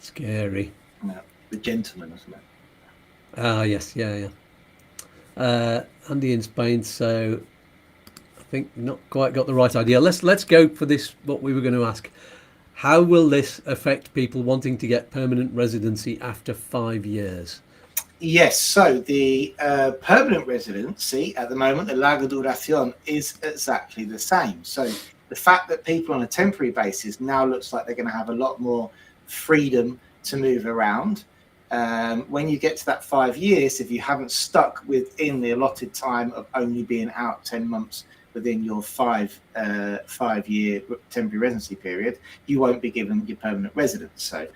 Scary. No, The Gentleman, wasn't it? Ah, yes, yeah. Andy in Spain, so I think not quite got the right idea. Let's go for this, what we were going to ask. How will this affect people wanting to get permanent residency after 5 years? Yes, so the permanent residency at the moment, the larga duración, is exactly the same. So the fact that people on a temporary basis now looks like they're going to have a lot more freedom to move around. When you get to that 5 years, if you haven't stuck within the allotted time of only being out 10 months within your 5 year temporary residency period, you won't be given your permanent residence. So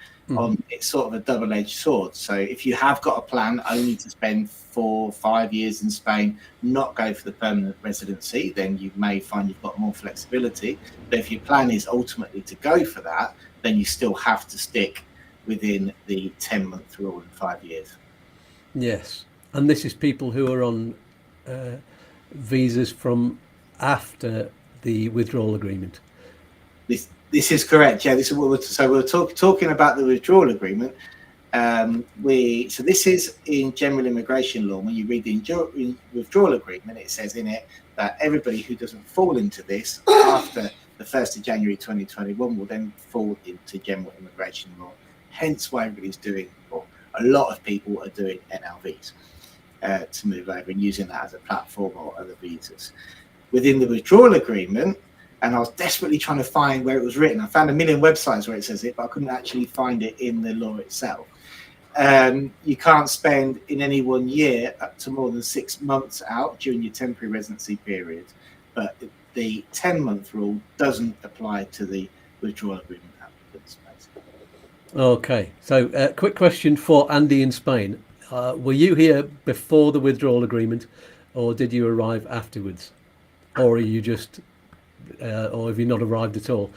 it's sort of a double-edged sword. So if you have got a plan only to spend 4 or 5 years in Spain, not go for the permanent residency, then you may find you've got more flexibility. But if your plan is ultimately to go for that, then you still have to stick within the 10-month rule in 5 years. Yes, and this is people who are on visas from after the withdrawal agreement. This is correct. Yeah, this is what we're talking about the withdrawal agreement. So this is in general immigration law. When you read the withdrawal agreement, it says in it that everybody who doesn't fall into this after the 1st of January 2021 will then fall into general immigration law. Hence why everybody's doing, or a lot of people are doing NLVs to move over and using that as a platform or other visas. Within the withdrawal agreement, and I was desperately trying to find where it was written. I found a million websites where it says it, but I couldn't actually find it in the law itself. You can't spend in any 1 year up to more than 6 months out during your temporary residency period, but the 10-month rule doesn't apply to the withdrawal agreement applicants. Okay, so quick question for Andy in Spain. Were you here before the withdrawal agreement, or did you arrive afterwards? Or are you just, or have you not arrived at all?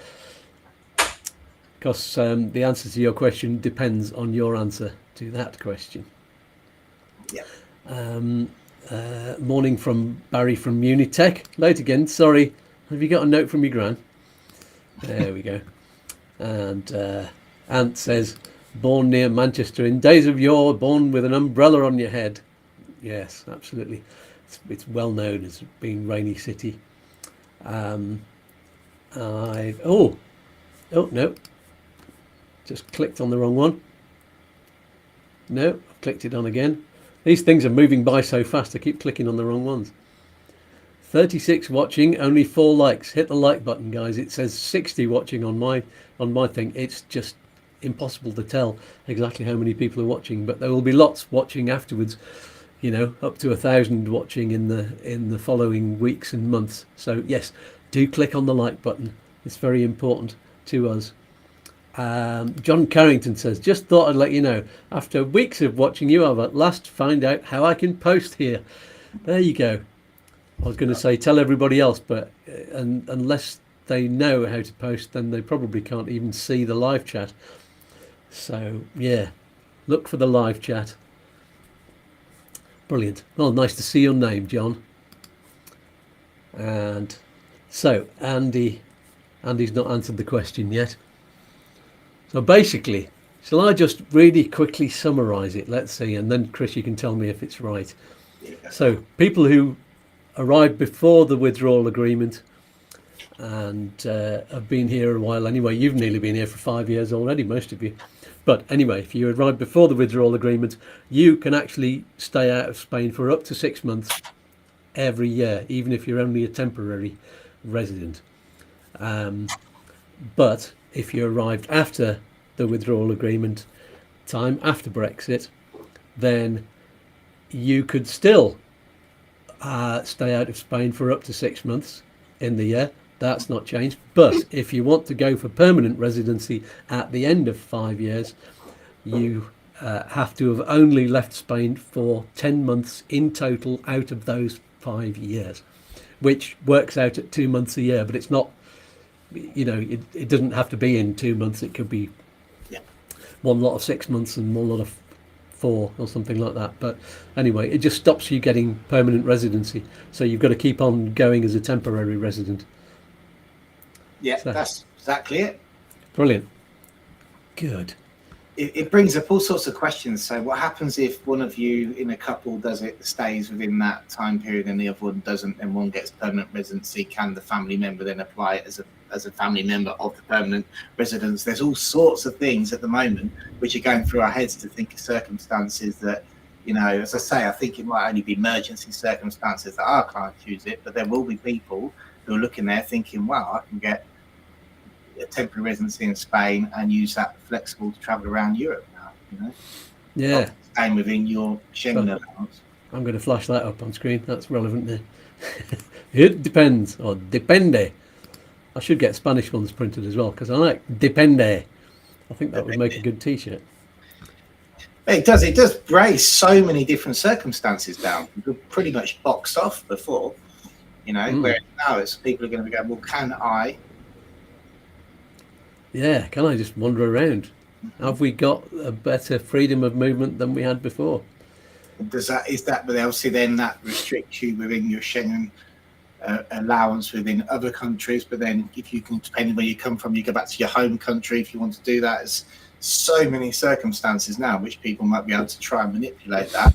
Because the answer to your question depends on your answer to that question. Yeah. Morning from Barry from Unitech. Late again, sorry. Have you got a note from your gran? There we go. And Ant says, born near Manchester in days of yore, born with an umbrella on your head. Yes, absolutely. It's well known as being rainy city. Oh no, just clicked on the wrong one. No, I've clicked it on again. These things are moving by so fast, I keep clicking on the wrong ones. 36 watching, only 4 likes. Hit the like button, guys. It says 60 watching on my thing. It's just impossible to tell exactly how many people are watching, but there will be lots watching afterwards. You know, up to 1,000 watching in the following weeks and months. So yes, do click on the like button. It's very important to us. John Carrington says, just thought I'd let you know, after weeks of watching you, I've at last find out how I can post here. There you go. I was going to say tell everybody else, but unless they know how to post, then they probably can't even see the live chat. So yeah, look for the live chat. Brilliant. Well, nice to see your name, John. And so Andy's not answered the question yet. So basically, shall I just really quickly summarize it? Let's see, and then Chris, you can tell me if it's right. So people who arrived before the withdrawal agreement and have been here a while anyway. You've nearly been here for 5 years already, most of you. But anyway, if you arrived before the withdrawal agreement, you can actually stay out of Spain for up to 6 months every year, even if you're only a temporary resident. But if you arrived after the withdrawal agreement time, after Brexit, then you could still stay out of Spain for up to 6 months in the year. That's not changed. But if you want to go for permanent residency at the end of 5 years, you have to have only left Spain for 10 months in total out of those 5 years, which works out at 2 months a year. But it's not, it doesn't have to be in 2 months. It could be one lot of 6 months and one lot of 4 or something like that. But anyway, it just stops you getting permanent residency. So you've got to keep on going as a temporary resident. Yeah, so, that's exactly it. Brilliant. Good. It brings up all sorts of questions. So what happens if one of you in a couple stays within that time period and the other one doesn't, and one gets permanent residency? Can the family member then apply it as a family member of the permanent residence? There's all sorts of things at the moment which are going through our heads to think of circumstances that, as I say, I think it might only be emergency circumstances that our clients use it, but there will be people who are looking there thinking, wow, I can get a temporary residency in Spain and use that flexible to travel around Europe now, Yeah. Staying within your Schengen allowance. I'm going to flash that up on screen. That's relevant there. It depends, or depende. I should get Spanish ones printed as well, because I like depende. I think that would make a good t-shirt. It does raise so many different circumstances down. You're pretty much boxed off before, whereas now it's people are going to be going, well, can I? Yeah, can I just wander around? Have we got a better freedom of movement than we had before? But obviously then that restricts you within your Schengen allowance within other countries. But then if you can, depending where you come from, you go back to your home country if you want to do that. There's so many circumstances now which people might be able to try and manipulate that.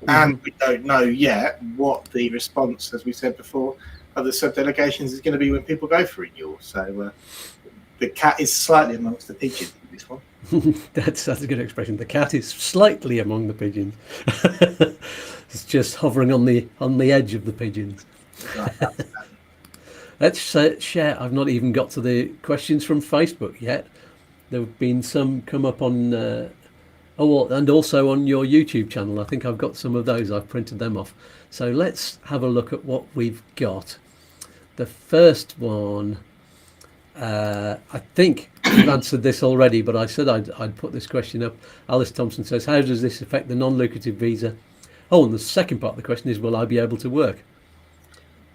And we don't know yet what the response, as we said before, of the sub-delegations is going to be when people go for renewal. So the cat is slightly amongst the pigeons in this one. That's a good expression. The cat is slightly among the pigeons. It's just hovering on the edge of the pigeons. Let's share. I've not even got to the questions from Facebook yet. There have been some come up on, and also on your YouTube channel. I think I've got some of those. I've printed them off. So let's have a look at what we've got. The first one. I think you've answered this already, but I said I'd put this question up. Alice Thompson says, how does this affect the non-lucrative visa? Oh, and the second part of the question is, will I be able to work?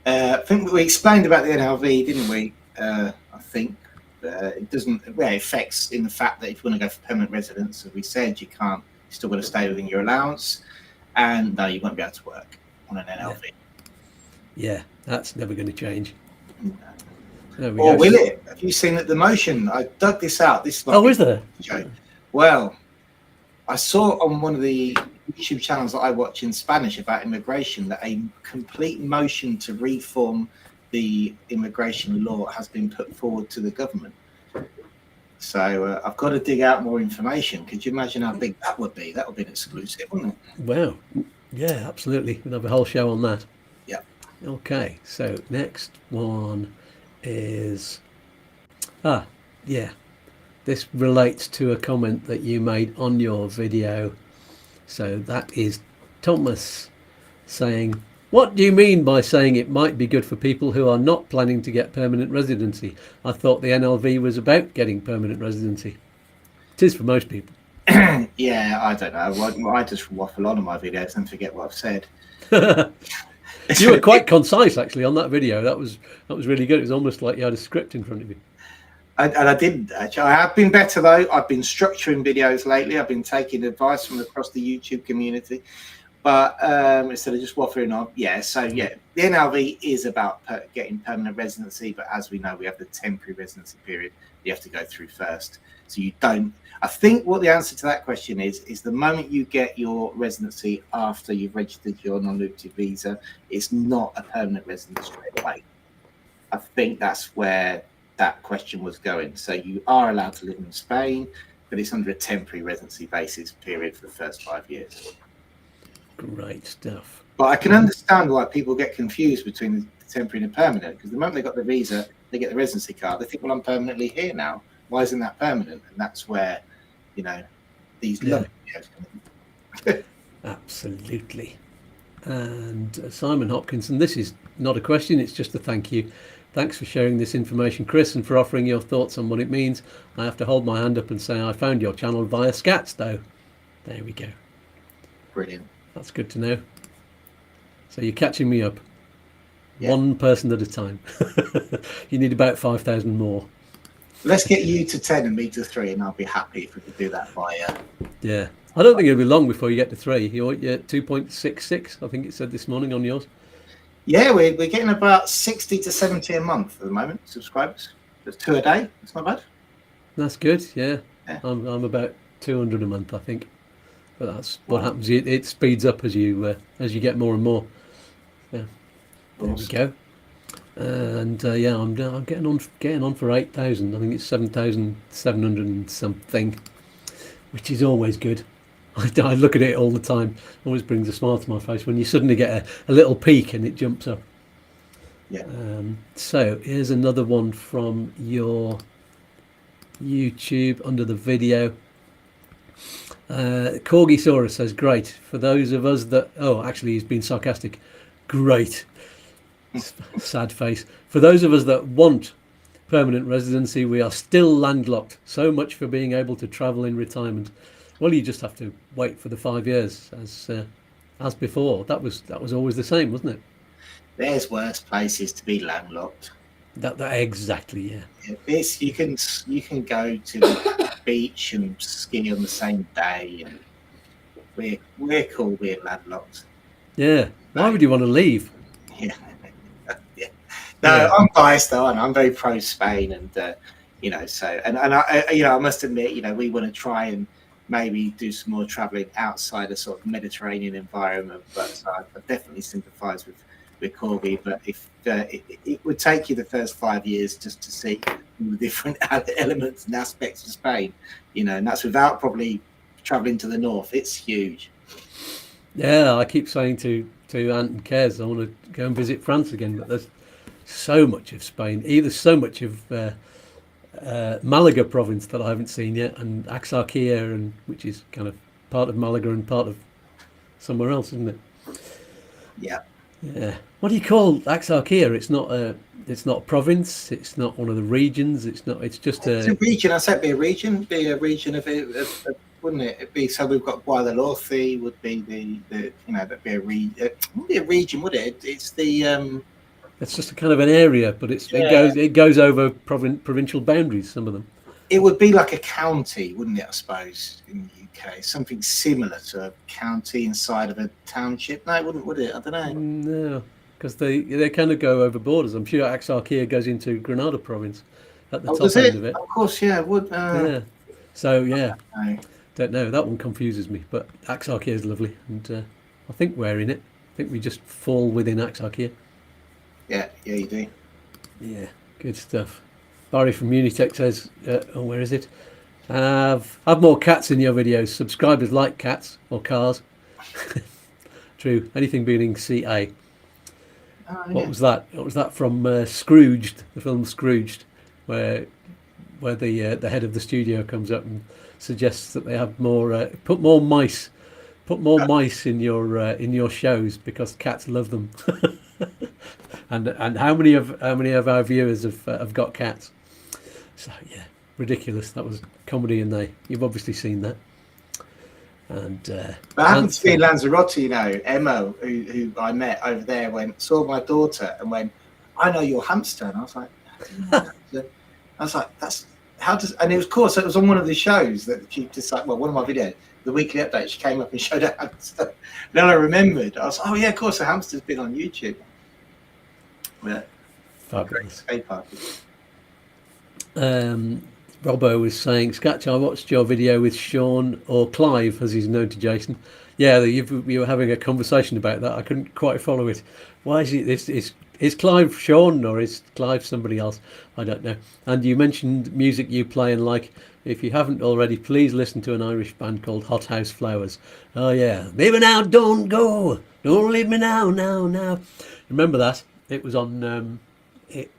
I think we explained about the NLV, didn't we? I think it doesn't. It affects in the fact that if you want to go for permanent residence, as we said, you're still going to stay within your allowance, and no, you won't be able to work on an NLV. Yeah, that's never going to change. No. Or will it? Have you seen the motion? I dug this out. This is there? Joke. Well, I saw on one of the YouTube channels that I watch in Spanish about immigration that a complete motion to reform the immigration law has been put forward to the government. So I've got to dig out more information. Could you imagine how big that would be? That would be an exclusive, wouldn't it? Wow. Yeah, absolutely. We'll have a whole show on that. Yeah. Okay. So next one is this relates to a comment that you made on your video. So that is Thomas saying, what do you mean by saying it might be good for people who are not planning to get permanent residency? I thought the NLV was about getting permanent residency. It is for most people. Yeah, I don't know. I just waffle on my videos and forget what I've said. You were quite concise actually on that video. That was really good. It was almost like you had a script in front of you. And I didn't actually. I have been better though. I've been structuring videos lately. I've been taking advice from across the YouTube community, but instead of just waffling on. The NLV is about getting permanent residency, but as we know, we have the temporary residency period you have to go through first. So you don't. I think what the answer to that question is the moment you get your residency after you've registered your non-lucrative visa, it's not a permanent residence straight away. I think that's where that question was going. So you are allowed to live in Spain, but it's under a temporary residency basis period for the first 5 years. Great stuff. But I can understand why people get confused between the temporary and the permanent, because the moment they got the visa, they get the residency card, they think, well, I'm permanently here now. Why isn't that permanent? And that's where, these lovely videos come in. Absolutely. And Simon Hopkinson, this is not a question, it's just a thank you. Thanks for sharing this information, Chris, and for offering your thoughts on what it means. I have to hold my hand up and say I found your channel via Skatz, though. There we go. Brilliant. That's good to know. So you're catching me up. Yeah. One person at a time. You need about 5,000 more. Let's get you to 10 and me to 3, and I'll be happy if we could do that via. Yeah. I don't think it'll be long before you get to 3. You're at 2.66, I think it said this morning on yours. Yeah, we're getting about 60 to 70 a month at the moment, subscribers. That's 2 a day. That's not bad. That's good, yeah. Yeah. I'm about 200 a month, I think. But that's what happens. It speeds up as you get more and more. Yeah. There we go. And I'm getting on for 8,000. I think it's 7,700 and something, which is always good. I look at it all the time. Always brings a smile to my face when you suddenly get a little peak and it jumps up. Yeah. So here's another one from your YouTube under the video. Corgisaurus says, great. For those of us that... Oh, actually, he's been sarcastic. Great. Sad face. For those of us that want permanent residency, we are still landlocked. So much for being able to travel in retirement. Well, you just have to wait for the 5 years as before. That was always the same, wasn't it? There's worse places to be landlocked. That exactly, yeah. It's you can go to the beach and ski on the same day, and we're cool being landlocked. Yeah. Why would you want to leave? Yeah. Yeah. No, I'm biased though, and I'm very pro Spain, and so I must admit, we want to try and maybe do some more traveling outside a sort of Mediterranean environment, but I definitely sympathise with Corby. But if it would take you the first 5 years just to see the different elements and aspects of Spain, and that's without probably travelling to the north. It's huge. Yeah, I keep saying to Ant and Kez, I want to go and visit France again, but there's so much of Spain, either so much of Malaga province that I haven't seen yet, and Axarquia, which is kind of part of Malaga and part of somewhere else, isn't it? Yeah. Yeah. What do you call Axarquia? It's not a province. It's not one of the regions. It's not. It's just It's a region. I said it'd be a region. Be a region of wouldn't it? It'd be so. We've got Guadalhorce. Would be that'd be a region. It wouldn't be a region, would it? It's the. It's just a kind of an area, but it goes over provincial boundaries. Some of them. It would be like a county, wouldn't it? I suppose in the UK, something similar to a county inside of a township. No, it wouldn't, would it? I don't know. No, because they kind of go over borders. I'm sure Axarquia goes into Granada province at the top end of it. Of course, yeah, it would. Yeah. So yeah, don't know. That one confuses me, but Axarquia is lovely, and I think we're in it. I think we just fall within Axarquia. Yeah, you do. Yeah, good stuff. Barry from Unitech says, where is it? Have more cats in your videos. Subscribers like cats or cars. True. Anything beginning CA. What was that? What was that from Scrooged, the film Scrooged, where the head of the studio comes up and suggests that they have more put more mice in your shows because cats love them. and how many of our viewers have got cats? So yeah, ridiculous. That was comedy, and you've obviously seen that. And but I happened to be in Lanzarote, Emma, who I met over there, saw my daughter and went, I know your hamster. And I was like, that's how does, and it was, of course, it was on one of the shows that she just one of my videos, the weekly update, she came up and showed her hamster. Then I remembered, I was like, oh yeah, of course, the hamster's been on YouTube. Yeah. Fabulous. Great. Robbo was saying, Skatz, I watched your video with Sean, or Clive, as he's known to Jason. Yeah, you were having a conversation about that. I couldn't quite follow it. Why is it this? Is Clive Sean or is Clive somebody else? I don't know. And you mentioned music you play and like. If you haven't already, please listen to an Irish band called Hot House Flowers. Oh yeah, baby now don't go, don't leave me now, now, now. Remember that? It was on.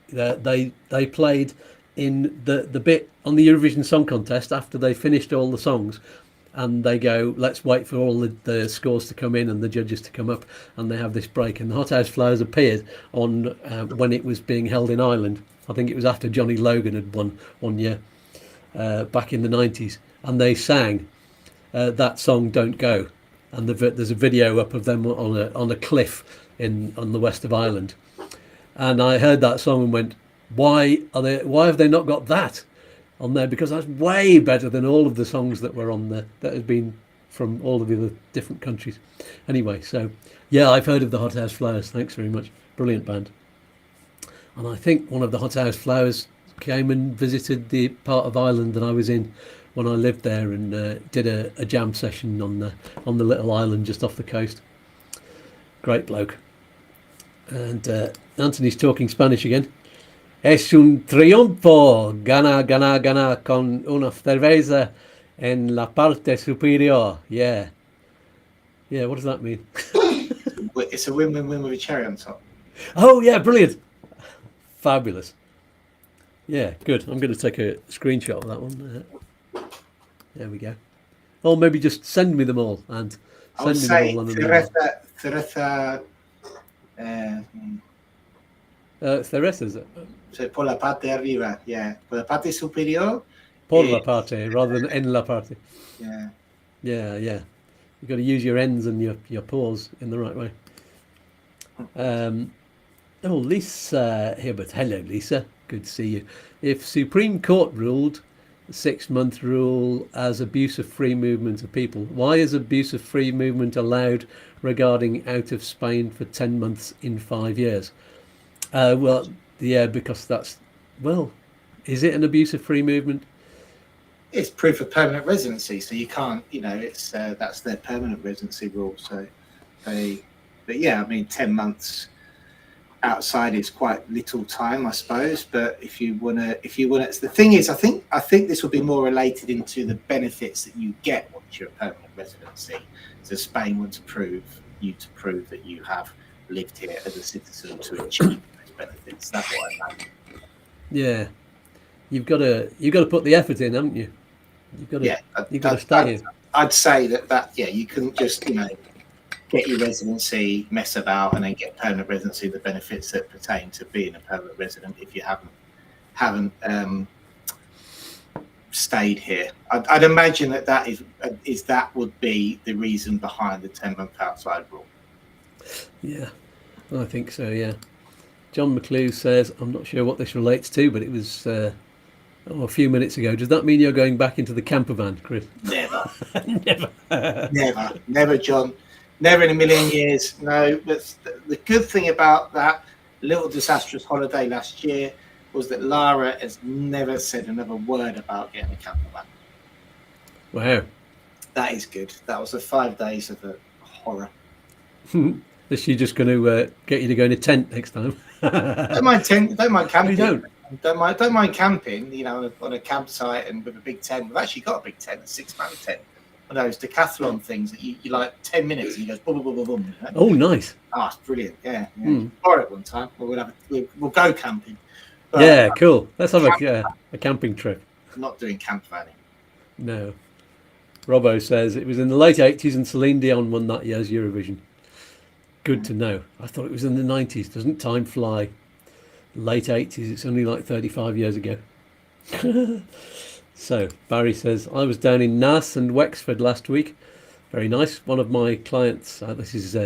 They played in the bit on the Eurovision Song Contest after they finished all the songs, and they go, let's wait for all the scores to come in and the judges to come up, and they have this break, and the Hot House Flowers appeared on when it was being held in Ireland. I think it was after Johnny Logan had won one year back in the 90s, and they sang that song "Don't Go," and there's a video up of them on a cliff on the west of Ireland, and I heard that song and went, why have they not got that on there, because that's way better than all of the songs that were on there that had been from all of the other different countries. Anyway, so yeah, I've heard of the Hot House Flowers. Thanks very much. Brilliant band. And I think one of the Hot House Flowers came and visited the part of Ireland that I was in when I lived there, and did a jam session on the little island just off the coast. Great bloke. And Anthony's talking Spanish again. Es un triunfo, gana, gana, gana con una cerveza en la parte superior. Yeah. Yeah, what does that mean? It's a win-win-win with a cherry on top. Oh, yeah, brilliant. Fabulous. Yeah, good. I'm going to take a screenshot of that one. There we go. Or maybe just send me them all, and send me them all on an email. Cerezas. So por la parte de arriba, yeah. Por la parte superior. Por la parte, rather than en la parte. Yeah. Yeah, yeah. You've got to use your ends and your paws in the right way. Oh, Lisa here, but hello, Lisa. Good to see you. If Supreme Court ruled 6-month rule as abuse of free movement of people, why is abuse of free movement allowed regarding out of Spain for 10 months in 5 years? Well, yeah, because is it an abuse of free movement? It's proof of permanent residency, so you can't, it's that's their permanent residency rule. So but yeah, I mean, 10 months outside is quite little time, I suppose. But if you wanna, the thing is, I think this will be more related into the benefits that you get once you're a permanent residency. So Spain wants to prove that you have lived here as a citizen to achieve those benefits. That's what I mean. Yeah, you've got to put the effort in, haven't you? You've got to stay here. I'd say that you couldn't just get your residency, mess about, and then get permanent residency, the benefits that pertain to being a permanent resident if you haven't stayed here. I'd imagine that would be the reason behind the 10-month outside rule. Yeah, I think so. Yeah. John McClue says, I'm not sure what this relates to, but it was a few minutes ago. Does that mean you're going back into the camper van, Chris? Never. Never. Never, John. Never in a million years. No, but the good thing about that little disastrous holiday last year was that Lara has never said another word about getting a camper van. Wow. That is good. That was the 5 days of the horror. Is she just going to get you to go in a tent next time? Don't mind camping. You don't mind camping, on a campsite and with a big tent. We've actually got a big tent, a 6-man tent. One of those decathlon things that you like 10 minutes and you go boom, boom, boom, boom. Oh, nice. Oh, it's brilliant. Yeah. Borrow it one time. We'll go camping. But, yeah, cool. Let's have a camping trip. I'm not doing camp vanning. No. Robbo says it was in the late 80s and Celine Dion won that year's Eurovision. Good to know. I thought it was in the 90s. Doesn't time fly? Late 80s. It's only like 35 years ago. So Barry says, I was down in Naas and Wexford last week. Very nice. One of my clients, this is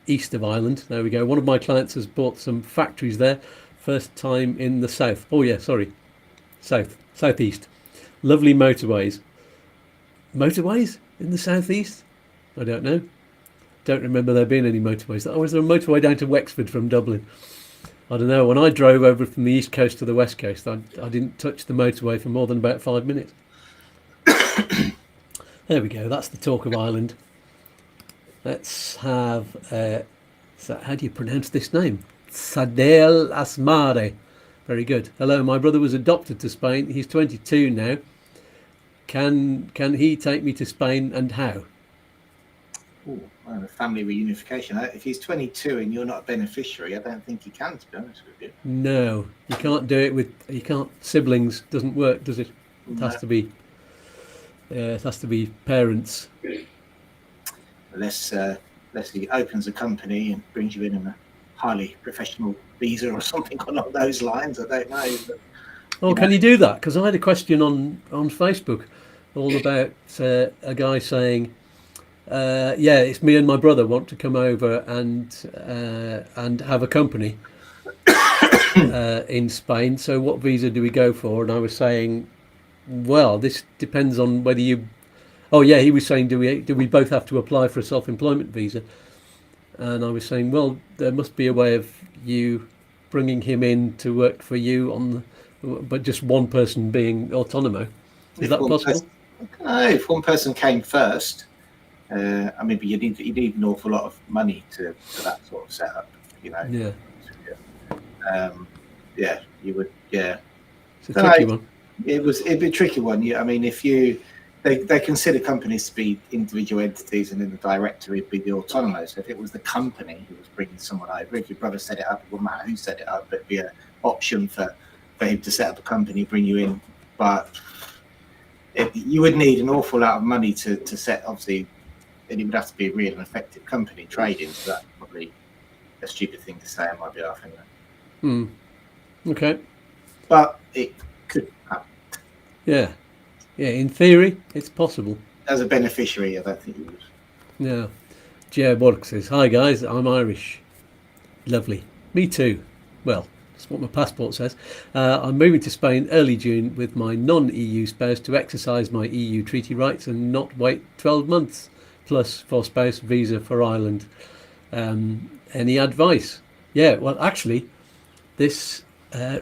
east of Ireland. There we go. One of my clients has bought some factories there. First time in the south. Oh yeah, sorry. Southeast. Lovely motorways. Motorways in the southeast? I don't know. Don't remember there being any motorways. Was there a motorway down to Wexford from Dublin? I don't know. When I drove over from the east coast to the west coast, I didn't touch the motorway for more than about 5 minutes. There we go. That's the talk of Ireland. Let's have... how do you pronounce this name? Sadel Asmare. Very good. Hello, my brother was adopted to Spain. He's 22 now. Can he take me to Spain, and how? Ooh, well, the family reunification. If he's 22 and you're not a beneficiary, I don't think he can, to be honest with you. No, you can't do it with. You can't. Siblings doesn't work, does it? It has to be. It has to be parents. Unless he opens a company and brings you in a highly professional visa or something along those lines. I don't know. But, Can you do that? Because I had a question on Facebook, all about a guy saying, "Yeah, it's me and my brother want to come over and have a company in Spain. So what visa do we go for?" And I was saying, well, this depends on whether you. Oh yeah, he was saying, do we both have to apply for a self-employment visa? And I was saying, well, there must be a way of you bringing him in to work for you but just one person being autonomo. Is that possible? If one person came first, I mean, but you need an awful lot of money for that sort of setup, Yeah. Yeah, you would. Yeah, it's a tricky one. It'd be a tricky one. Yeah, I mean, they consider companies to be individual entities, and then the director would be the autonomous. So if it was the company who was bringing someone over, if your brother set it up, it wouldn't matter who set it up, but it'd be an option for him to set up a company, bring you in. But you would need an awful lot of money to set, obviously, and it would have to be a real and effective company trading. So that's probably a stupid thing to say on my behalf, anyway. Okay. But it could happen. Yeah. Yeah, in theory, it's possible. As a beneficiary, I don't think you would. Yeah. Jer Bork says, "Hi guys, I'm Irish." Lovely. Me too. Well, that's what my passport says. I'm moving to Spain early June with my non-EU spouse to exercise my EU treaty rights and not wait 12 months plus for spouse visa for Ireland. Any advice? Yeah, well, actually, this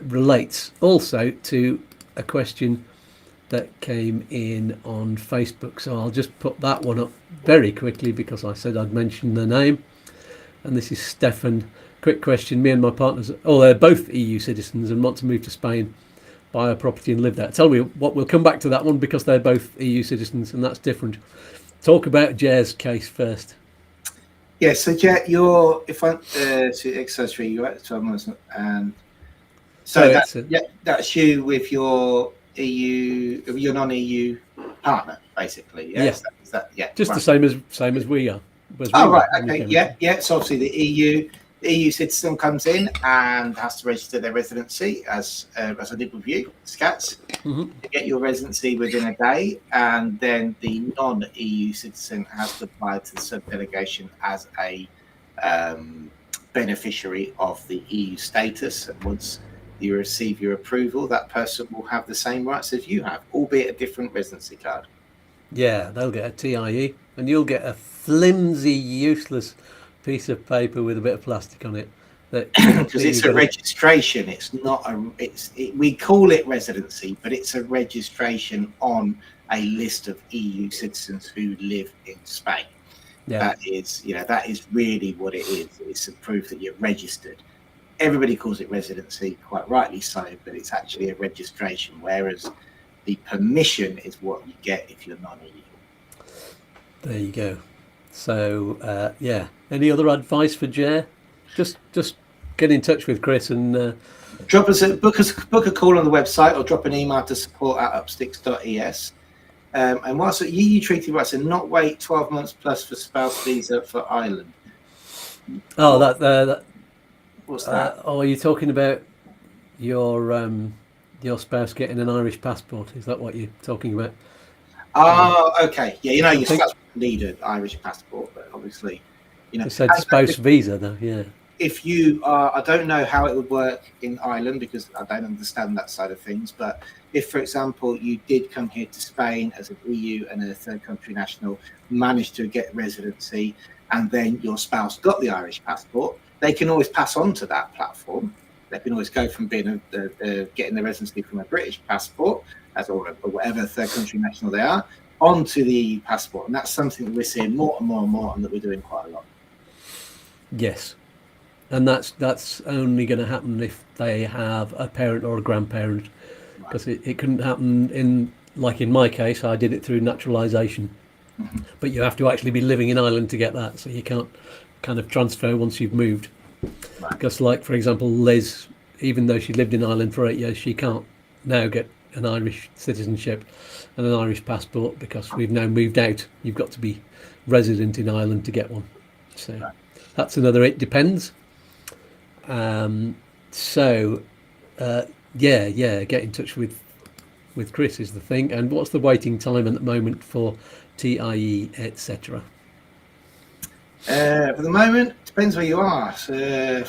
relates also to a question that came in on Facebook. So I'll just put that one up very quickly because I said I'd mention the name. And this is Stefan. Quick question. Me and my partners, they're both EU citizens and want to move to Spain, buy a property and live there. Tell me what, we'll come back to that one because they're both EU citizens and that's different. Talk about Jer's case first. Yeah, so Jer, if I to exercise 3, you're at 12 months, and so that's you with your your non-EU partner, basically. Yeah. Just right. the same as we are. Right. Okay. Yeah. So obviously the EU citizen comes in and has to register their residency as I did with you, Skatz. Mm-hmm. To get your residency within a day, and then the non-EU citizen has to apply to the subdelegation as a beneficiary of the EU status. And once you receive your approval, that person will have the same rights as you have, albeit a different residency card. Yeah, they'll get a TIE, and you'll get a flimsy, useless piece of paper with a bit of plastic on it. Because it's a registration. It's not we call it residency, but it's a registration on a list of EU citizens who live in Spain. Yeah. That is really what it is. It's a proof that you're registered. Everybody calls it residency, quite rightly so, but it's actually a registration, whereas the permission is what you get if you're non-EU. There you go. So, any other advice for Jer? Just get in touch with Chris and book a call on the website or drop an email to support@upsticks.es. And whilst the EU treaty rights and not wait 12 months plus for spouse visa for Ireland. What's that? Are you talking about your spouse getting an Irish passport? Is that what you're talking about? Okay. Yeah, your spouse need an Irish passport, but obviously, It said spouse visa, though. Yeah. If you are, I don't know how it would work in Ireland because I don't understand that side of things. But if, for example, you did come here to Spain as an EU and a third country national, managed to get residency, and then your spouse got the Irish passport, they can always pass on to that platform. They can always go from being getting the residency from a British passport, or whatever third country national they are, onto the EU passport. And that's something that we're seeing more and more and more, and that we're doing quite a lot. Yes. And that's only going to happen if they have a parent or a grandparent, Right. because it couldn't happen in my case. I did it through naturalisation, Mhm. but you have to actually be living in Ireland to get that, so you can't kind of transfer once you've moved. Right. Because, like, for example, Liz, even though she lived in Ireland for 8 years, she can't now get an Irish citizenship and an Irish passport because we've now moved out. You've got to be resident in Ireland to get one. So Right. that's another. It depends. So yeah, get in touch with Chris is the thing. And what's the waiting time at the moment for TIE, etc.? For the moment, depends where you are. So,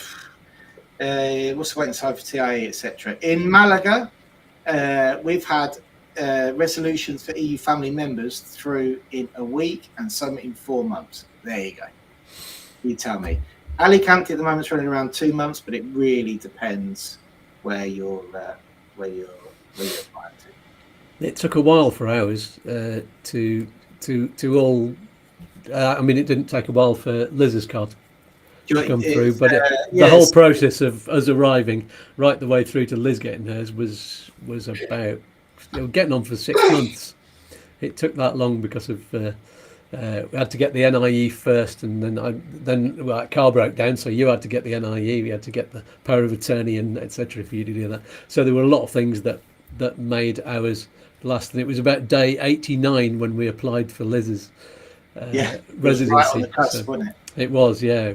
what's the waiting time for TIE, etc.? In Malaga, we've had resolutions for EU family members through in a week and some in 4 months. There you go. You tell me. Alicante at the moment is running around 2 months, but it really depends where you're applying to. It took a while for ours to all. I mean, it didn't take a while for Liz's card to come through, but the whole process of us arriving right the way through to Liz getting hers was about getting on for 6 months. It took that long because of we had to get the NIE first, and then our car broke down, so you had to get the NIE. We had to get the power of attorney and etc. for you to do that. So there were a lot of things that made ours last, and it was about day 89 when we applied for Liz's residency. Right on the cusp, wasn't it? It was, yeah,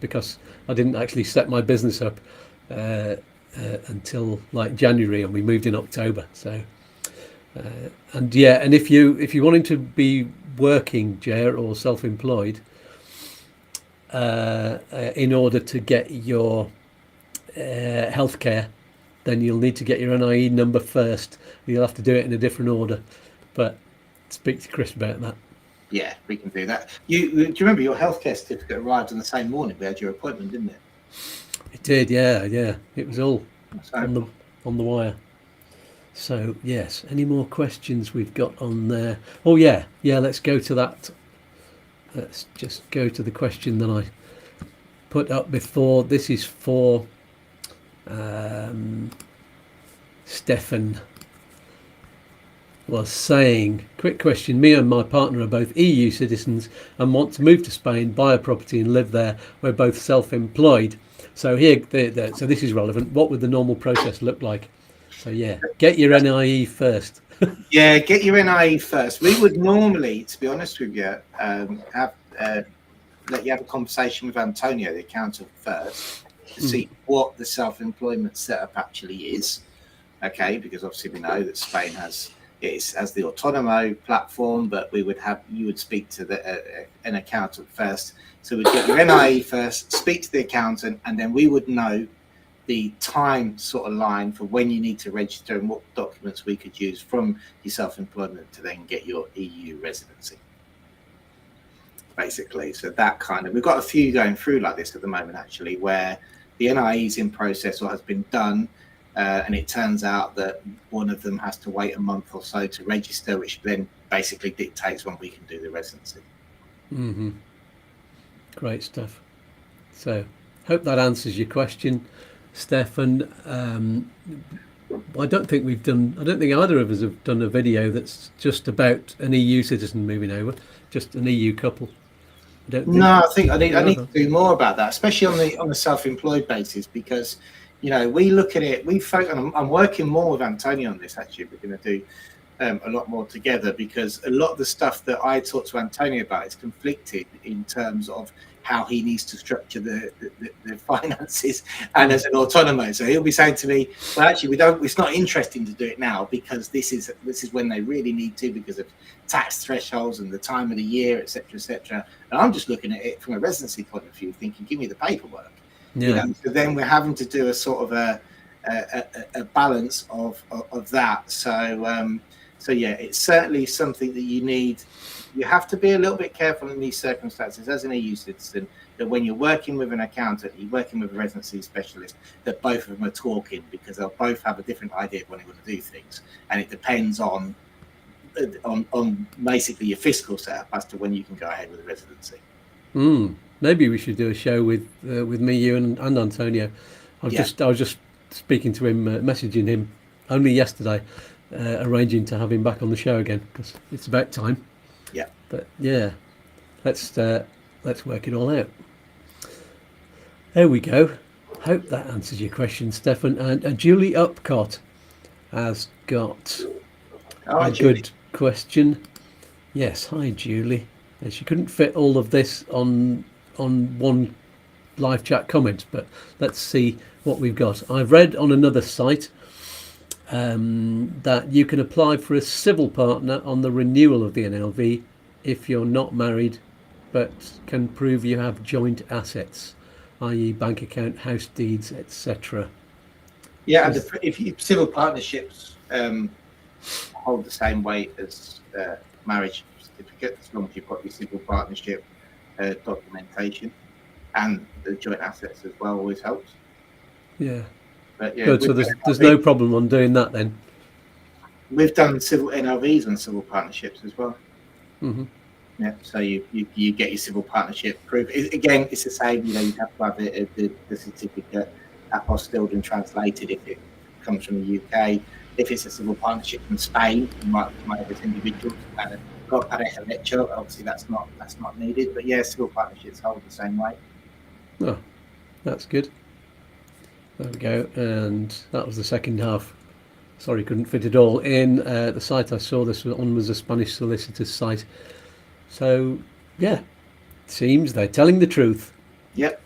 because I didn't actually set my business up until like January, and we moved in October. So, and if you wanted to be working, Jer, or self-employed, in order to get your healthcare, then you'll need to get your NIE number first. You'll have to do it in a different order, but speak to Chris about that. Yeah, we can do that. Do you remember your healthcare certificate arrived on the same morning we had your appointment, didn't it? It did, yeah. It was all on the wire. So yes, any more questions we've got on there? Oh yeah. Let's go to that. Let's just go to the question that I put up before. This is for Stefan. Was saying, quick question, me and my partner are both EU citizens and want to move to Spain, buy a property and live there. We're both self-employed. So so this is relevant. What would the normal process look like? So yeah, get your NIE first. Yeah, get your NIE first. We would normally, to be honest with you, let you have a conversation with Antonio, the accountant, first to see what the self-employment setup actually is. Okay, because obviously we know that Spain has the Autonomo platform, but you would speak to an accountant first. So we'd get your NIE first, speak to the accountant, and then we would know the time sort of line for when you need to register and what documents we could use from your self-employment to then get your EU residency. Basically, so we've got a few going through like this at the moment, actually, where the NIE is in process or has been done. And it turns out that one of them has to wait a month or so to register, which then basically dictates when we can do the residency. Mm-hmm. Great stuff. So, hope that answers your question, Stefan. I don't think either of us have done a video that's just about an EU citizen moving over, just an EU couple. I think I need to do more about that, especially on the self-employed basis, because we look at it. I'm working more with Antonio on this. Actually, we're going to do a lot more together, because a lot of the stuff that I talk to Antonio about is conflicted in terms of how he needs to structure the finances and as an autonomo. So he'll be saying to me, well, actually, it's not interesting to do it now, because this is when they really need to, because of tax thresholds and the time of the year, etc. And I'm just looking at it from a residency point of view, thinking, give me the paperwork. Yeah. So then we're having to do a sort of a balance of that. So yeah, it's certainly something that you have to be a little bit careful in these circumstances as an EU citizen, that when you're working with an accountant, you're working with a residency specialist, that both of them are talking, because they'll both have a different idea of when they want to do things, and it depends on basically your fiscal setup as to when you can go ahead with the residency. maybe we should do a show with me, you, and Antonio. I was just speaking to him, messaging him only yesterday, arranging to have him back on the show again because it's about time. Yeah. But yeah, let's work it all out. There we go. Hope that answers your question, Stefan. And Julie Upcott has got a good question. Yes, hi Julie. And she couldn't fit all of this on one live chat comment, but let's see what we've got. I've read on another site that you can apply for a civil partner on the renewal of the NLV if you're not married, but can prove you have joint assets, i.e. bank account, house deeds, etc. Yeah, and if civil partnerships hold the same weight as marriage certificate, as long as you've got your civil partnership documentation, and the joint assets as well always helps. Yeah. But yeah, good. So there's no problem on doing that then. We've done civil NLVs on civil partnerships as well. Mm-hmm. Yeah, so you get your civil partnership proof. Again, it's the same. You have to have the certificate apostilled and translated if it comes from the UK. If it's a civil partnership from Spain, you might have as individuals got pareja lecho. Obviously, that's not needed. But yeah, civil partnerships hold the same way. Oh, that's good. There we go. And that was the second half. Sorry, couldn't fit it all in. The site I saw this on was a Spanish solicitor's site. So, yeah, seems they're telling the truth. Yep.